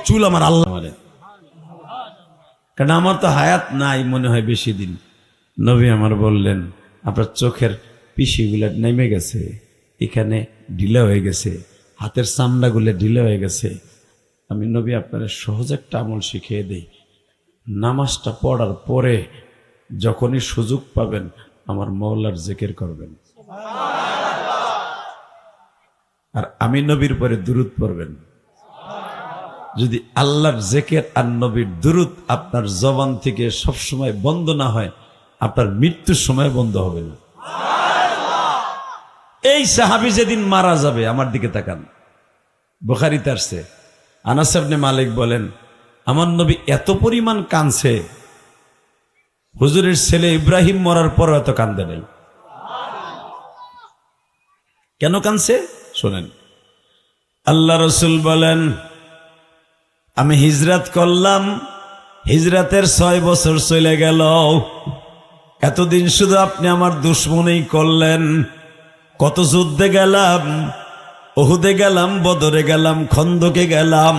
চুল আমার আল্লাহ মানে। কারণ আমার তো হায়াত নাই মনে হয় বেশি দিন। নবী আমার বললেন, আপনার চোখের পিসিগুলো নেমে গেছে, এখানে ঢিলা হয়ে গেছে, হাতের চামড়াগুলো ঢিলা হয়ে গেছে। আমি নবী আপনার সহজ একটা আমল শিখিয়ে দেই, নামাজটা পড়ার পরে যখনই সুযোগ পাবেন আমার মওলার জিকির করবেন, আর আমি নবীর পরে দুরূদ পড়বেন। যদি আল্লাহর জিকির আর নবীর দুরূদ আপনার জবান থেকে সবসময় বন্ধ না হয়, আপনার মৃত্যুর সময় বন্ধ হবে না। এই সাহাবী যেদিন মারা যাবে, আমার দিকে তাকান, বুখারীতে আসছে, আনাস ইবনে মালিক বলেন, আমার নবী এত পরিমাণ কাঁদছে, হুজুরের ছেলে ইব্রাহিম মরার পর এত কান্দে নাই। কেন কাঁদছে শোনেন। আল্লাহ রসুল বলেন, আমি হিজরত করলাম, হিজরতের 6 বছর চলে গেল, এতদিন শুধু আপনি আমার দুশ্মনী করলেন। কত যুদ্ধে গেলাম, উহুদে গেলাম, বদরে গেলাম, খন্দকে গেলাম,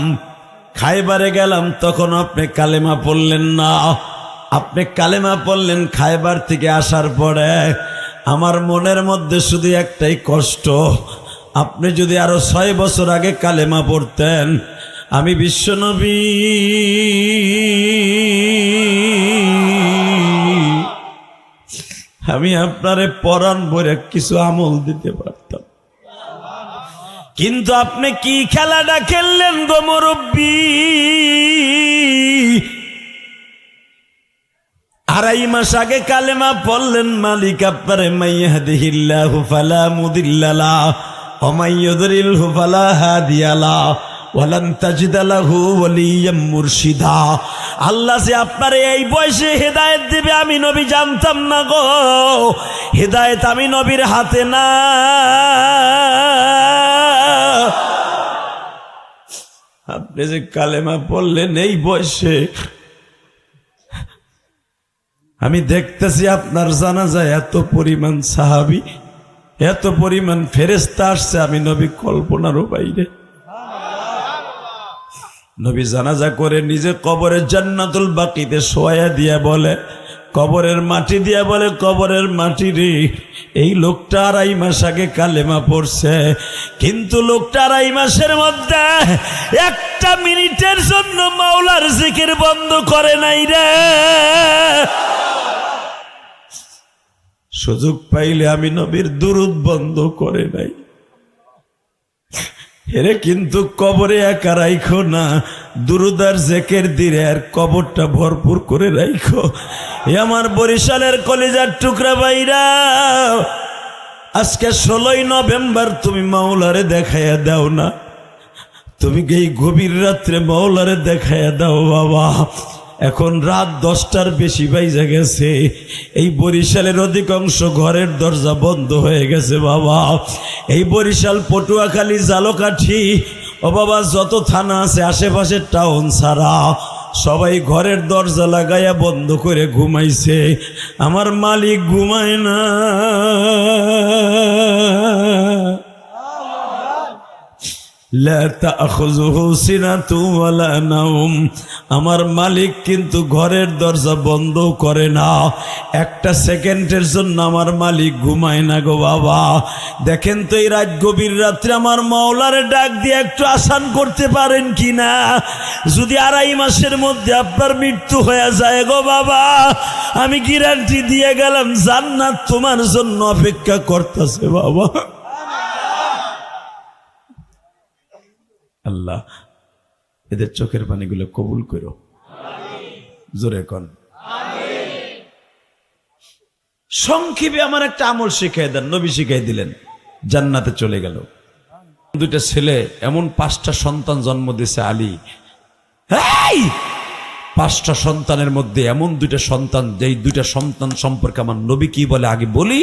খায়বারে গেলাম, তখন আপনি কালেমা পড়লেন না। আপনি কালেমা পড়লেন খায়বার থেকে আসার পরে। আমার মনের মধ্যে শুধু একটাই কষ্ট, আপনি যদি আরো 6 বছর আগে কালেমা পড়তেন, আমি বিশ্বনবী আমি আপনারে পরাণ ভরে কিছু আমল দিতে পারতাম। কিন্তু আপনি কি খেলাটা খেললেন গো মুরব্বী? 2.5 মাস আগে কালেমা পড়লেন, মালিক আপনারে মাইয়াহদিহিল্লাহু ফালা মুদিল্লা লাহু ওয়া মাইয়ুদলিলহু ফালা হাদিয়া লাহু ওয়ালান তাজিদা লাহু ওয়ালিয়্যাম মুরশিদা। আল্লাহ যে আপনারে এই বয়সে হেদায়েত দিবে আমি নবী জানতাম না গো। হেদায়েত আমি নবীর হাতে না। আপনি যে কালেমা পড়লেন এই বয়সে, আমি দেখতেছি আপনার জানাজায় এত পরিমাণ সাহাবী, এত পরিমাণ ফেরেশতা আসছে, আমি নবী কল্পনারও বাইরে। নবী জানাজা করে নিজে কবরের জান্নাতুল বাকিতে শোয়া দিয়া বলে, কবরের মাটি দিয়া বলে, কবরের মাটি রে, এই লোকটা 2.5 মাস আগে কালেমা পড়ছে, কিন্তু লোকটা 2.5 মাসের মধ্যে 1 মিনিটের জন্য মাওলার জিকির বন্ধ করে নাই রে। সুযোগ পাইলে আমি নবীর দুরূদ বন্ধ করে নাই। হেরে কিন্তু কবরে একা রাইখো না, দুরূদ আর জিকির দিলে আর কবরটা ভরপুর করে রাইখো। এ আমার বরিশালের কলিজার টুকরা ভাইরা, আজকে 16ই নভেম্বর তুমি মাওলারে দেখাইয়া দাও না, তুমি এই গভীর রাত্রে মাওলারে দেখাইয়া দাও বাবা। এখন রাত 10টার বেশি বাইজে গেছে, এই বরিশালের অধিকাংশ ঘরের দরজা বন্ধ হয়ে গেছে বাবা। এই বরিশাল, পটুয়াখালী, ঝালকাঠি, ও বাবা যত থানা আছে আশেপাশের টাউন ছাড়া সবাই ঘরের দরজা লাগাইয়া বন্ধ করে ঘুমাইছে। আমার মালিক ঘুমায় না। লা তাখুযুহু সিনাতু ওয়ালা নাওম। আমার মালিক কিন্তু ঘরের দরজা বন্ধ করে না, 1 সেকেন্ডের জন্য আমার মালিক ঘুমায় না গো বাবা। দেখেন তো এই রাত, গভীর রাত্রে আমার মাওলারে ডাক দিয়ে একটু আসান করতে পারেন কিনা। যদি 2.5 মাসের মধ্যে আপনার মৃত্যু হয়ে যায় গো বাবা, আমি গ্যারান্টি দিয়ে গেলাম জান্নাত তোমার জন্য অপেক্ষা করতেছে বাবা। আল্লাহ এদের চোখের পানিগুলো কবুল করো। জোরে কোন সংক্ষেপে আমার একটা আমল শিখাই দেন, নবী শিখাই দিলেন, জান্নাতে চলে গেল। দুইটা ছেলে, এমন 5টা সন্তান জন্ম দিয়েছে আলী। এই 5টা সন্তানের মধ্যে এমন 2টা সন্তান, যেই 2টা সন্তান সম্পর্কে আমার নবী কি বলে আগে বলি।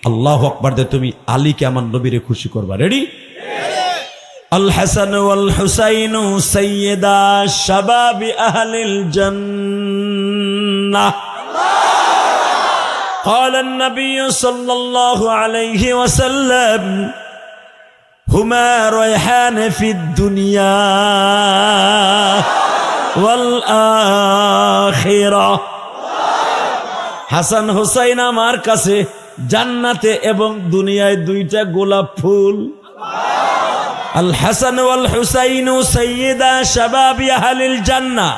আল্লাহু আকবার দিয়ে তুমি আলীকে আমার নবীরে খুশি করবা। রেডি? আল হাসান ওয়াল হুসাইন সাইয়্যিদা শাবাবি আহলিল জান্নাহ। قال النبي صلى الله عليه وسلم هما ريحان في الدنيا والآخرة। হাসান হুসাইন আমার কাছে জান্নাতে এবং দুনিয়ায় 2টা গোলাপ ফুল। আল হাসান ওয়াল হুসাইন সাইয়্যিদা শাবাবি আহলিল জান্নাহ।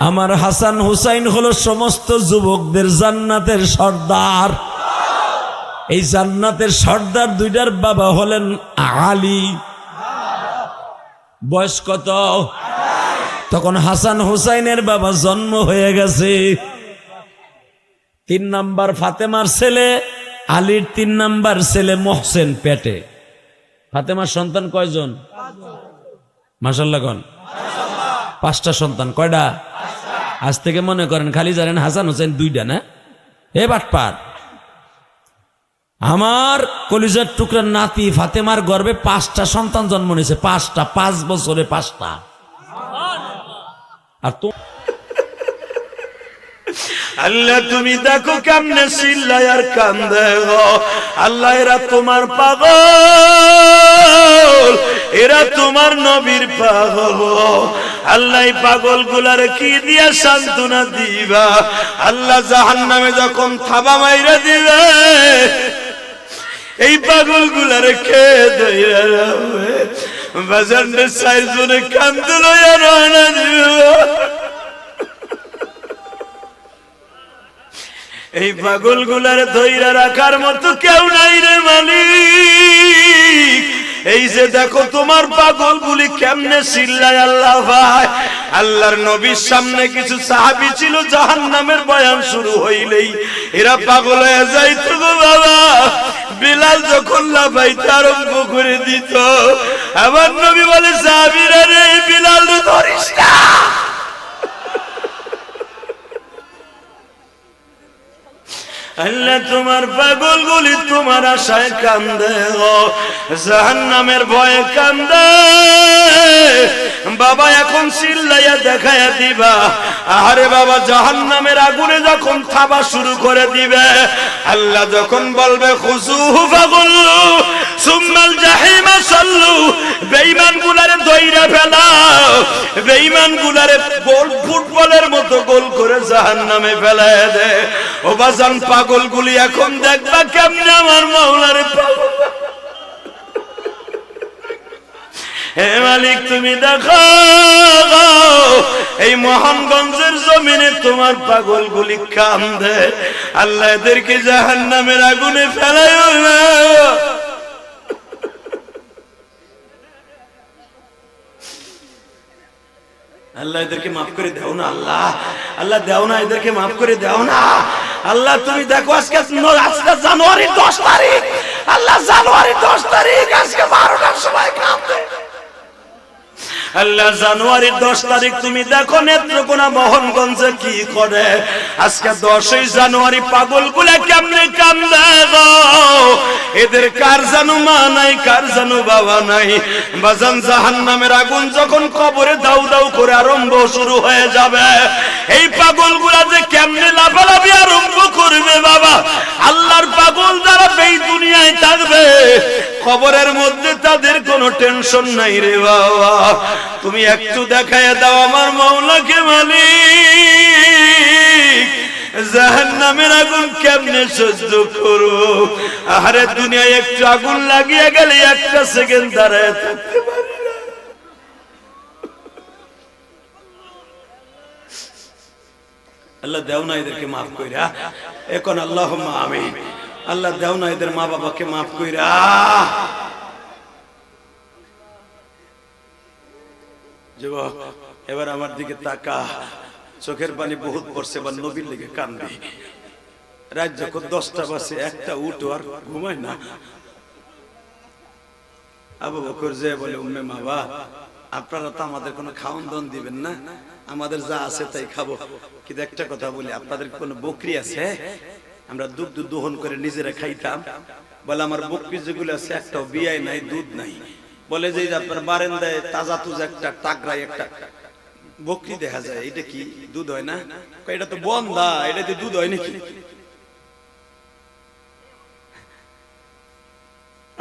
আমার হাসান হুসাইন হলো সমস্ত যুবকদের জান্নাতের সর্দার। এই জান্নাতের সর্দার 2টার বাবা হলেন আলী। বয়স কত? তখন হাসান হুসাইনের বাবা জন্ম হয়ে গেছে। 3 নাম্বার ফাতেমার ছেলে, আলীর 3 নাম্বার ছেলে মোহসেন পেটে। ফাতেমার সন্তান কয়জন? মাশাআল্লাহ কোন? 5টা সন্তান। কয়টা? আজ থেকে মনে করেন খালি জানেন হাসান হুসাইন 2টা না? এ বাটপার। আমার কলিজার টুকরার নাতি ফাতেমার গর্ভে 5টা সন্তান জন্ম নিয়েছে। 5টা, 5 বছরে 5টা। আর তো আল্লাহ তুমি দেখো কেমনে চিল্লায় আর কান্দে গো। আল্লাহ এরা তোমার পাগল, এরা তোমার নবীর পাগল। আল্লাহ পাগল গুলার কি দিয়া সান্ত্বনা দিবা? আল্লাহ জাহান্নামে যখন থাবা মাইরা দিবে, এই পাগল গুলার কে দইরা রাখবে? বাজারে 4 জনে কান্দে লইয়া রওনা দিবে। এই পাগল গুলার ধইরা রাখার মতো কেউ নাই রে মালিক। এই যে দেখো তোমার পাগল গুলি কেমনে চিল্লায় আল্লাহ ভাই। আল্লাহর নবীর সামনে কিছু সাহাবী ছিল, জাহান্নামের বয়ান শুরু হইলেই এরা পাগল হয়ে যাইতো গো বাবা। বিলাল যখন লাফাইতে আরম্ভ করে দিত, আমার নবী বলে সাহাবীরা রে বিলাল ধরিস না। আল্লাহ তোমার পাগল গুলি তোমার আশায় কান্দে গো, জাহান্নামের ভয়ে কান্দে। বাবা এখন চিল্লাইয়া দেখাইয়া দিবা। আরে বাবা জাহান্নামের আগুনে যখন থাবা শুরু করে দিবে, আল্লাহ যখন বলবে খুজুহু ফাগুল্লু সুম্মাল জাহিমা সাল্লু, বেঈমান গুলারে ধইরা ফেলাও, বেঈমান গুলারে গোল ফুটবলের মতো গোল করে জাহান্নামে ফেলায় দে। ও বাজান পাগল গুলি এখন দেখবা কেমনে আমার মাওলারে পাগল। হে মালিক তুমি দেখো এই মোহনগঞ্জের জমিনে তোমার পাগল গুলি কান্দে। আল্লাহ এদেরকে জাহান্নামের আগুনে ফেলাইও না। আল্লাহ এদেরকে মাফ করে দাও না। আল্লাহ আল্লাহ দাও না, এদেরকে মাফ করে দাও না। আল্লাহ তুমি দেখো আজকে জানুয়ারির 10 তারিখ, আল্লাহ জানুয়ারির 10 তারিখ আজকে 12টার সময় কাঁদবে। আল্লাহ জানুয়ারির 10 তারিখ তুমি দেখো নেত্রকোনা মোহনগঞ্জে কি করে। আজকে 10ই জানুয়ারি পাগল গুলা কেমনে কান্দে গো। এদের কার জানো মা নাই, কার জানো বাবা নাই। বাজান জাহান্নামের আগুন যখন কবরে দাউ দাউ করে আরম্ভ শুরু হয়ে যাবে, এই পাগল গুলা যে কেমনে লাফালাফি আরম্ভ করবে বাবা। আল্লাহর পাগল যারা এই দুনিয়ায় থাকবে, কবরের মধ্যে তাদের কোনো টেনশন নাই রে বাবা। তুমি একটু দেখায় দাও আমার মাওলাকে মালিক, জাহান্নামের আগুন কেমনে সহ্য করব। আরে দুনিয়ায় একটু আগুন লাগিয়ে গেলে 1টা সেকেন্ড দাঁড়ায় থাকতে পারি না। আল্লাহ দেও না এদেরকে মাফ কইরা। এখন আল্লাহুম্মা আমিন। আল্লাহ দেও না এদের মা বাবাকে মাফ কইরা। যুবক এবার আমার দিকে তাকা। চোখের পানি বহুত পড়ছে, বা নবীর লেগে কান্দি। রাত যখন 10টা বাজে, একটা উঠো আর ঘুমায় না। আবু বকর যে বলে, উম্মে মাবা, আপনারা তো আমাদের কোনো খাওয়ান দাওয়ান দিবেন না, আমাদের যা আছে তাই খাবো, কিন্তু একটা কথা বলি, আপনাদের কোনো বকরি আছে? আমরা দুধ দোহন করে নিজেরা খাইতাম। বলে, আমার বকরি যেগুলো আছে একটাও বিয়াই নাই, দুধ নাই। বলে যে আপনার বারান্দায় তাজা তুজা একটা টাকরাই একটা বকরি দেখা যায়, এটা কি দুধ হয় না? এটা তো বন্ধা, এটাতে দুধ হয় নাকি?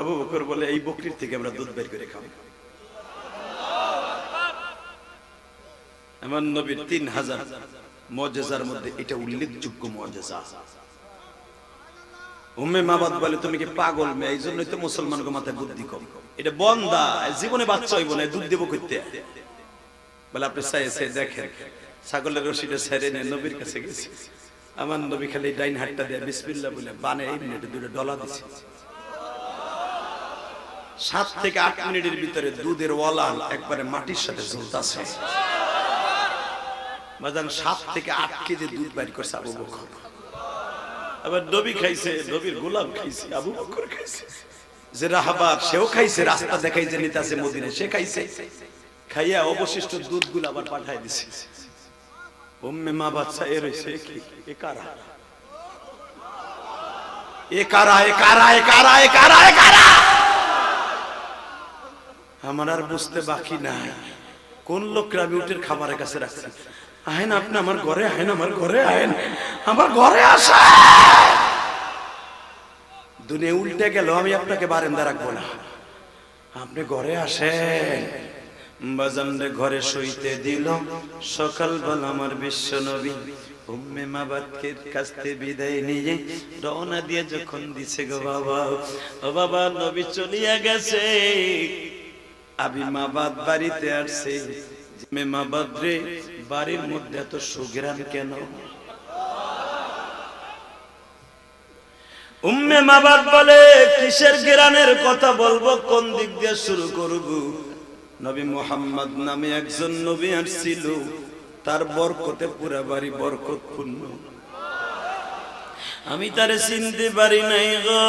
আবু বকর বলে, এই বকরির থেকে আমরা দুধ বের করে খাবো। আমার নবীর 3000 মুজিজার মধ্যে এটা উল্লেখযোগ্য মুজিজা। উম্মে মাবাদ বলে, তুমি কি পাগল মেয়ে? এই জন্যই তো মুসলমানকে মাথায় বুদ্ধি কম। এটা বন্ধা, জীবনে বাচ্চা হইব না, দুধ দেবো করতে। বলে, আপনি চাইছে দেখেন, ছাগলের রশিটা ছেড়ে নিয়ে নবীর কাছে গেছে। আমার নবী খালি ডাইন হাতটা দিয়ে বিসমিল্লাহ বলে বানে এই মিনিটে দুটো ডলা দিছে। 7 থেকে 8 মিনিটের ভিতরে দুধের ওয়ালান একবারে মাটির সাথে ঝুলতাছে। বাজান 7 থেকে 8 কেজি দুধ বাইর করছে আবু বকর। আবার নবী খাইছে, নবীর গোলাম খাইছে, আবু বকর খাইছে, যে রাহাবার সেও খাইছে, রাস্তা দেখাই যে নিতাছে মদিনায় সে খাইছে। খাইয়া অবশিষ্ট দুধগুলো আবার পাঠায় দিছে। উম্মে মা বাচ্চা এর হইছে কি? এ কারা? এ কারা? এ কারা? এ কারা? এ কারা? এ কারা? আমার আর বুঝতে বাকি নাই কোন লোকরা আমি উটের খাবারের কাছে রাখছি। আহেন আপনি আমার ঘরে, আহেন আমার ঘরে, আহেন আমার ঘরে আসা। দুনিয়া উল্টে গেল, আমি আপনাকে বারান্দা রাখবো না, আপনি ঘরে আসেন। বাজানরে ঘরে শুইতে দিল। সকালবেলা আমার বিশ্ব নবী উম্মে মাবাদকে কাছ থেকে বিদায় নিয়ে রওনা দিয়ে যখন দিছে গো বাবা, ও বাবা নবী চলিয়া গেছে। আবি মাবাদ বাড়িতে আসছে। উম্মে মাবাদ রে, বাড়ির মধ্যে এত সুঘ্রাণ কেন? উম্মে মাবাদ বলে, কিসের ঘ্রাণের কথা বলবো, কোন দিক দিয়ে শুরু করব? নবী মুহাম্মদ নামে একজন নবী আসছিল, তার বরকতে পুরা বাড়ি বরকতপূর্ণ। আমি তারে চিনতে পারি নাই গো।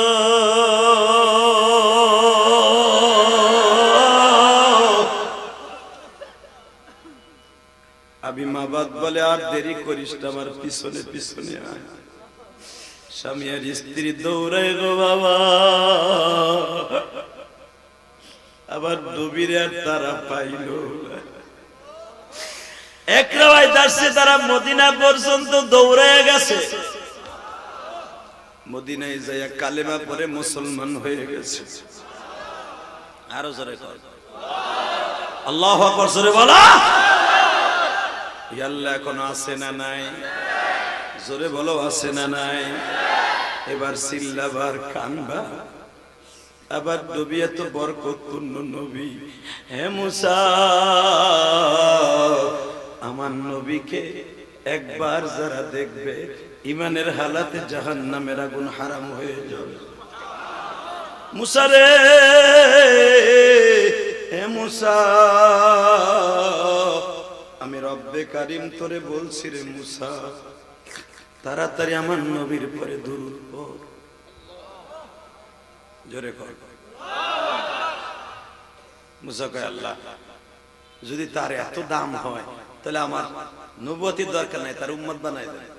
আবি মাবাদ বলে, আর দেরি করিস না, আমার পিছনে পিছনে আয়। স্বামী আর স্ত্রী দৌড়ায় গো বাবা। আবার নবীর আর তারা পাইল। এক রায় দাসে তারা মদিনা পর্যন্ত দৌড়ায় গেছে। মদিনায় যাইয়া কালেমা পরে মুসলমান হয়ে গেছে। আরো জোরে কর আল্লাহু আকবার, জোরে বলো। আল্লাহ এখনো আছে না নাই? জোরে বলো, আছে না নাই? এবার চিল্লাবার কানবা। আবার নবী এত বরকতপূর্ণ নবী। হে মুসা, আমার নবীকে একবার যারা দেখবে, ইমানের হালাতে জাহান্নামের আগুন হারাম হয়ে যাবে। মুসা রে, হে মুসা, আমি রব্বে কারিম তোরে বলছি রে মুসা, তাড়াতাড়ি আমার নবীর পরে দুরূদ পড়। জোরে কর। মুসা কয়, আল্লাহ যদি তার এত দাম হয় তাহলে আমার নবুয়তির দরকার নাই, তার উম্মত বানাই দেয়।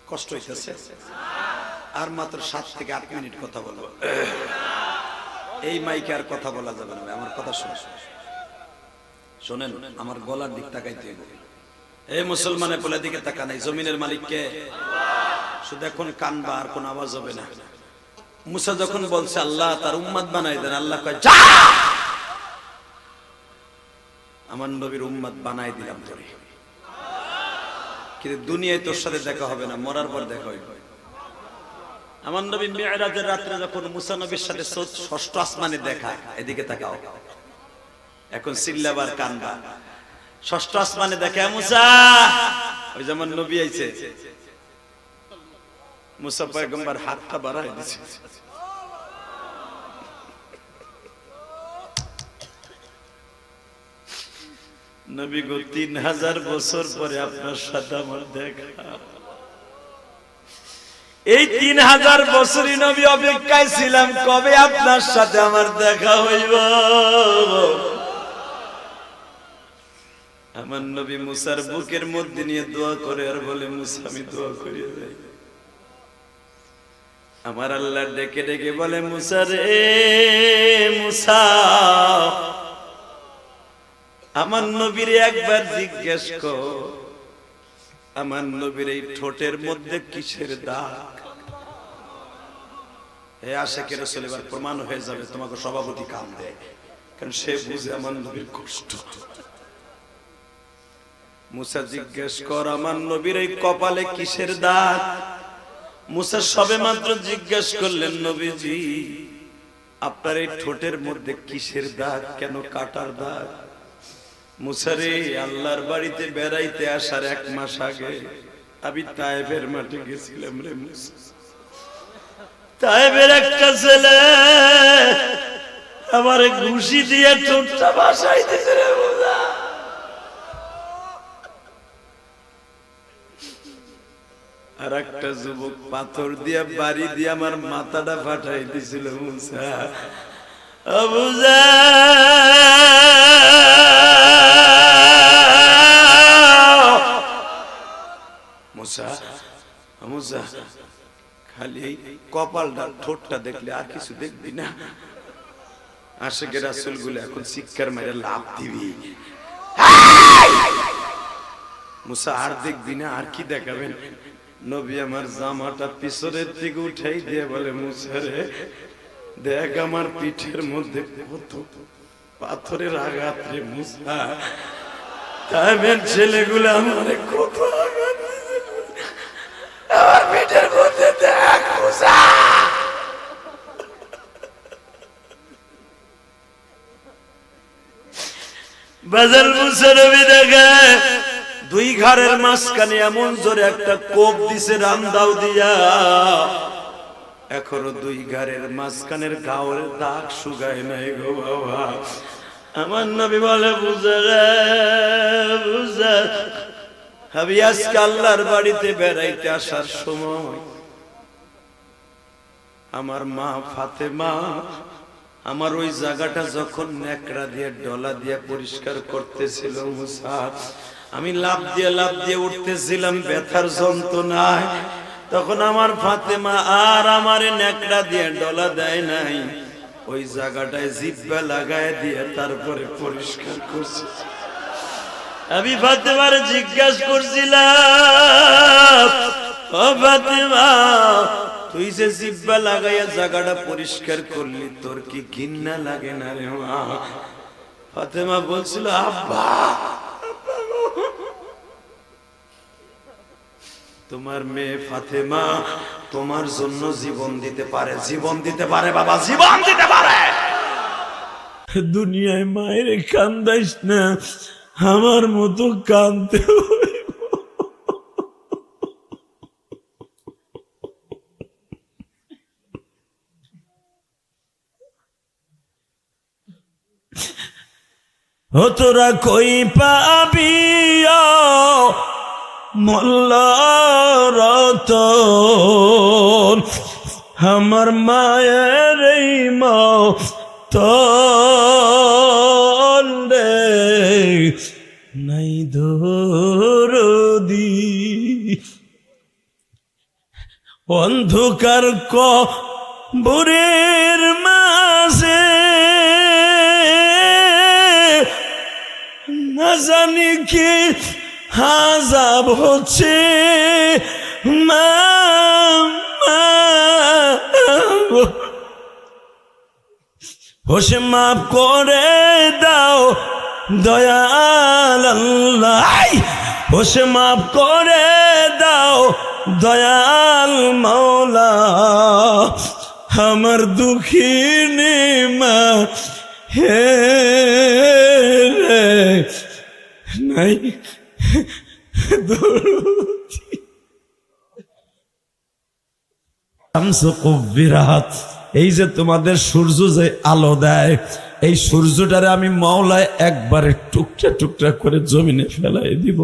কষ্ট হইতেছে। আর মাত্র 7 থেকে 8 মিনিট কথা বলবো। এই মাইকে আর কথা বলা যাবে না। আমার কথা শোনেন, আমার গলার দিক তাকাইতে হবে। এই মুসলমানের পোলা দিকে তাকা নাই, জমিনের মালিককে শুধু এখন কানবা, আর কোন আওয়াজ হবে না। মুসা যখন বলছে আল্লাহ তার উম্মত বানাই দেন, আল্লাহ কয় যা, আমার নবীর উম্মত বানাই দিলাম তোরে, কিন্তু দুনিয়ায় তোর সাথে দেখা হবে না, মরার পর দেখা হইবে। আমার নবী মিরাজের রাত্রে যখন মুসা নবীর সাথে 6ষ্ঠ আসমানে দেখা, এদিকে তাকাও, এখন চিল্লাবার কানবা। 6ষ্ঠ আসমানে দেখা, মুসা, ওই যেমন নবী আইছে, মুসা পয়গম্বর হাতটা বাড়ায় দিছে। নবী গো 3000 বছর পরে আপনার সাথে আমার দেখা। এই 3000 বছরই নবী অপেক্ষায় ছিলাম কবে আপনার সাথে আমার দেখা হইব। আমার নবী মুসার বুকের মধ্যে নিয়ে দোয়া করে আর বলে, মুসা আমি দোয়া করিয়ে যাই। আমার আল্লাহ ডেকে ডেকে বলে, মুসা রে মুসা, আমার নবীর একবার জিজ্ঞেস কর, আমার নবীর এই ঠোঁটের মধ্যে কিসের দাগ। এই আশিকের রাসূল এবার প্রমাণ হয়ে যাবে, তোমাকে সভাপতি কাম দেয়, কারণ সে বুঝে আমার নবীর কষ্ট। মুসা জিজ্ঞেস কর, আমার নবীর এই কপালে কিসের দাগ। মুসা সবে মাত্র জিজ্ঞেস করলেন, নবীজি আপনার এই ঠোঁটের মধ্যে কিসের দাগ, কেন কাটার দাগ। মুসা রে, আল্লাহর বাড়িতে বেড়াইতে আসার 1 মাস আগে আমি তায়েফের মাঠে গেছিলাম রে মুসা। তায়েফের একটা ছেলে আমার ঘুষি দিয়ে ঠোঁটটা ভাসাই দিয়েছে রে মুসা। আর একটা যুবক পাথর দিয়ে বাড়ি দিয়ে আমার মাথাটা ফাটাই দিছিল মুসা। মুসা মুসা খালি এই কপালটা ঠোঁটটা দেখলে আর কিছু দেখবি না। আশিকের রাসূল গুলো এখন শিক্ষার মাইরে লাভ দিবি। মুসা আর দেখবি না, আর কি দেখাবেন। নবী আমার জামাটা পিছনের দিকে উঠাই দিয়ে বলে, মুসা রে দেখ আমার পিঠের মধ্যে কত পাথরের আঘাত রে মুসা। তাইবের ছেলেগুলো আমারে কত আঘাত দিয়েছে, আমার পিঠের মধ্যে দেখ মুসা। বাজার মুসা নবী দেখে 2 ঘাড়ের মাঝখানে এমন জোরে একটা কোপ দিছে রামদাও দিয়া, এখনো 2 ঘাড়ের মাঝখানের গাওয়ের দাগ শুকায় নাই গো বাবা। আমার নবী বলে, বুঝা রে বুঝা, আমি আজকে আল্লাহর বাড়িতে বেড়াইতে আসার সময় আমার মা ফাতেমা আমার ওই জায়গাটা যখন নেকড়া দিয়ে ডলা দিয়ে পরিষ্কার করতেছিল মুসা, আমি লাফ দিয়ে উঠতেছিলাম ব্যথার যন্ত্রণায়, তখন আমার ফাতেমা আর আমারে নেকড়া দিয়ে ডলা দেয় নাই, ওই জায়গাটায় জিহ্বা লাগায় দিয়ে তারপরে পরিষ্কার করছে। আমি ফাতেমার জিজ্ঞাসা করছিলাম, ও ফাতেমা তুই যে জিহ্বা লাগাইয়া জায়গাটা পরিষ্কার করলি, তোর কি ঘৃণা লাগে না রে মা? ফাতেমা বলছিল, আব্বা তোমার মেয়ে ফাতেমা তোমার জন্য জীবন দিতে পারে, জীবন দিতে পারে বাবা, জীবন দিতে পারে। দুনিয়ায় মায়ের কান্দাইস না, আমার মতো কান্দতে হইব। ও তোরা কই পাবি মোল্লার রতন, আমার মায়ের এই মতন রে নাই দরদি। অন্ধকার কবরের মাঝে না জানি কি আযাব হচ্ছে, মা হোসে মাফ করে দাও দয়াল আল্লাহ, হোসে মাফ করে দাও দয়াল মাওলা, আমার দুঃখিনী মা হে রে নাই এই যে তোমাদের সূর্য যে আলো দেয়, এই সূর্যটারে আমি মাওলায় একবারে টুকরা টুকরা করে জমিনে ফেলাই দিব।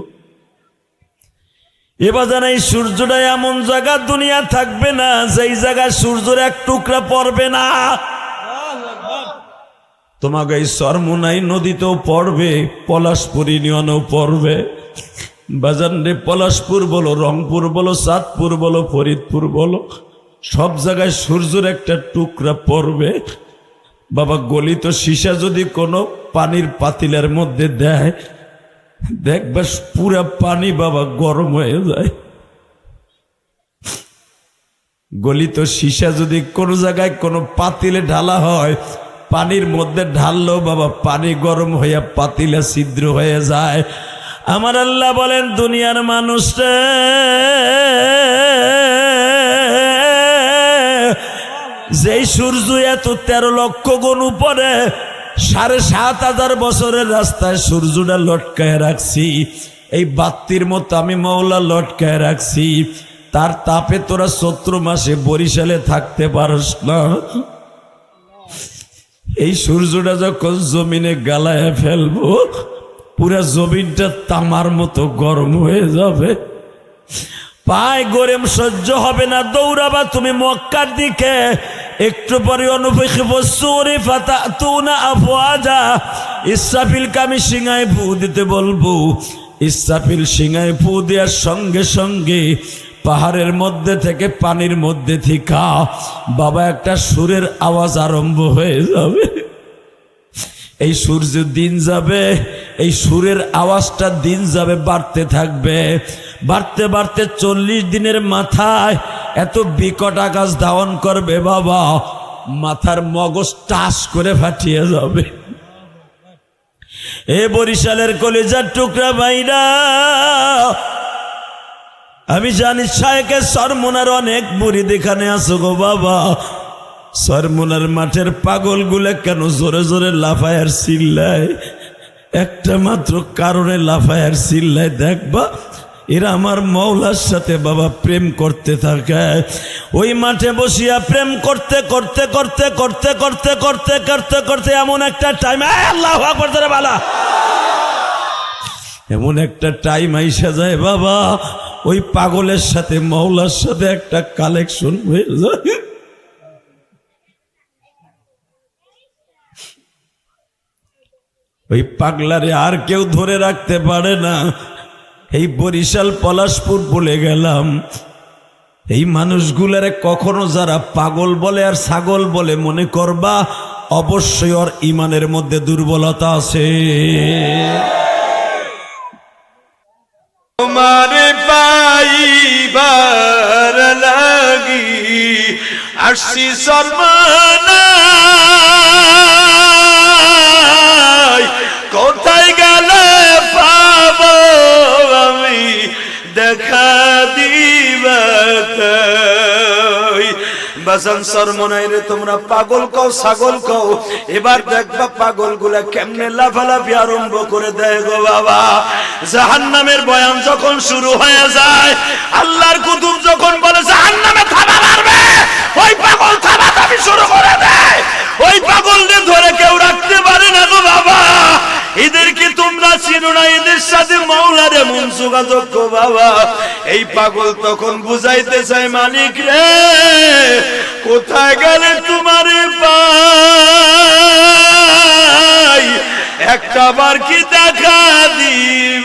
এবার জানা এই সূর্যটা এমন জায়গা দুনিয়া থাকবে না যেই জায়গায় সূর্যের এক টুকরা পড়বে না। তোমাকে এই সরমুনাই নদীতেও পড়বে, পলাশপুর ইউনিয়নেও পড়বে। বাজান রে, পলাশপুর বলো, রংপুর বলো, চাঁদপুর বলো, ফরিদপুর বলো, সব জায়গায় সূর্যের একটা টুকরা পড়বে। বাবা, গলিত সীসা যদি কোনো পানির পাতিলের মধ্যে দেয়, দেখবা পুরা পানি বাবা গরম হয়ে যায়। গলিত সীসা যদি কোনো জায়গায় কোনো পাতিলে ঢালা হয়, পানির মধ্যে ঢাললেও বাবা পানি গরম হইয়া পাতিলে ছিদ্র হয়ে যায়। আমার আল্লাহ বলেন, দুনিয়ার মানুষরা যেই সূর্য এত 13 লক্ষ গুণ উপরে, 7,500 বছরের রাস্তায় সূর্যটা লটকায় রাখছি, এই বাত্তির মতো আমি মাওলা লটকায় রাখছি। তার তাপে তোরা চৈত্র মাসে বরিশালে থাকতে পারস না। এই সূর্যটা যখন জমিনে গালায় ফেলবো, পুরা জমিনটা তামার মতো গরম হয়ে যাবে। পায় গরম সহ্য হবে না, দৌড়াবা তুমি মক্কার দিকে। একটু পরে ইসরাফিলকে আমি সিংহায় ফু দিতে বলবো। ইসরাফিল সিংহায় ফু দেওয়ার সঙ্গে সঙ্গে পাহাড়ের মধ্যে থেকে, পানির মধ্যে থেকে বাবা একটা সুরের আওয়াজ আরম্ভ হয়ে যাবে। এই সূর্য দিন যাবে, এই সুরের আওয়াজটা দিন যাবে বাড়তে থাকবে। বাড়তে বাড়তে 40 দিনের মাথায় এত বিকট আকাশ ধারণ করবে বাবা, মাথার মগজ টাস করে ফাটিয়ে যাবে। এ বরিশালের কলিজার টুকরা ভাইরা, আমি জানি শায়েখে সরমুনার অনেক মুরিদ এখানে আছো গো বাবা। সরমুনার মাঠের পাগলগুলো কেন জোরে জোরে লাফায় আর চিল্লায়? একটা মাত্র কারণে লাফায় আর চিল্লায়, দেখবা এরা আমার মাওলার সাথে বাবা প্রেম করতে থাকে। ওই মাঠে বসিয়া প্রেম করতে করতে করতে করতে করতে করতে করতে করতে এমন একটা টাইম, আল্লাহু আকবার জোরে বলো, এমন একটা টাইম আইসা যায় বাবা, ওই পাগলের সাথে মাওলার সাথে একটা কালেকশন হয়ে যায়। ওই পাগলারে আর কেউ ধরে রাখতে পারে না। এই বরিশাল পলাশপুর বলে গেলাম, এই মানুষগুলারে কখনো যারা পাগল বলে আর ছাগল বলে মনে করবা, অবশ্যই ওর ইমানের মধ্যে দুর্বলতা আছে। তোমারে পাইবার লাগি আসছি সর্বনাশ, কোথায় গেলে পাবো আমি দেখা দিবা? বাজান সরমনাই রে, তোমরা পাগল কও ছাগল কও, এবার দেখবা পাগল গুলা কেমনে লাফালাফি আরম্ভ করে দেয় গো বাবা। জাহান্নামের বয়ান যখন শুরু হয়ে যায়, আল্লাহর কুতুব যখন বলে জাহান্নামে থাবা মারবে, ওই পাগল থাবা থাবি শুরু করে দেয়। ওই পাগলদের ধরে কেউ রাখতে পারে না গো বাবা। এদেরকে তোমরা চিনো না, এদের সাথে মাওলার এমন যোগাযোগ গো বাবা। এই পাগল তখন বুঝাইতে চায়, মালিক রে কোথায় গেলে তোমারে পাই, একটা বার কি দেখা দিই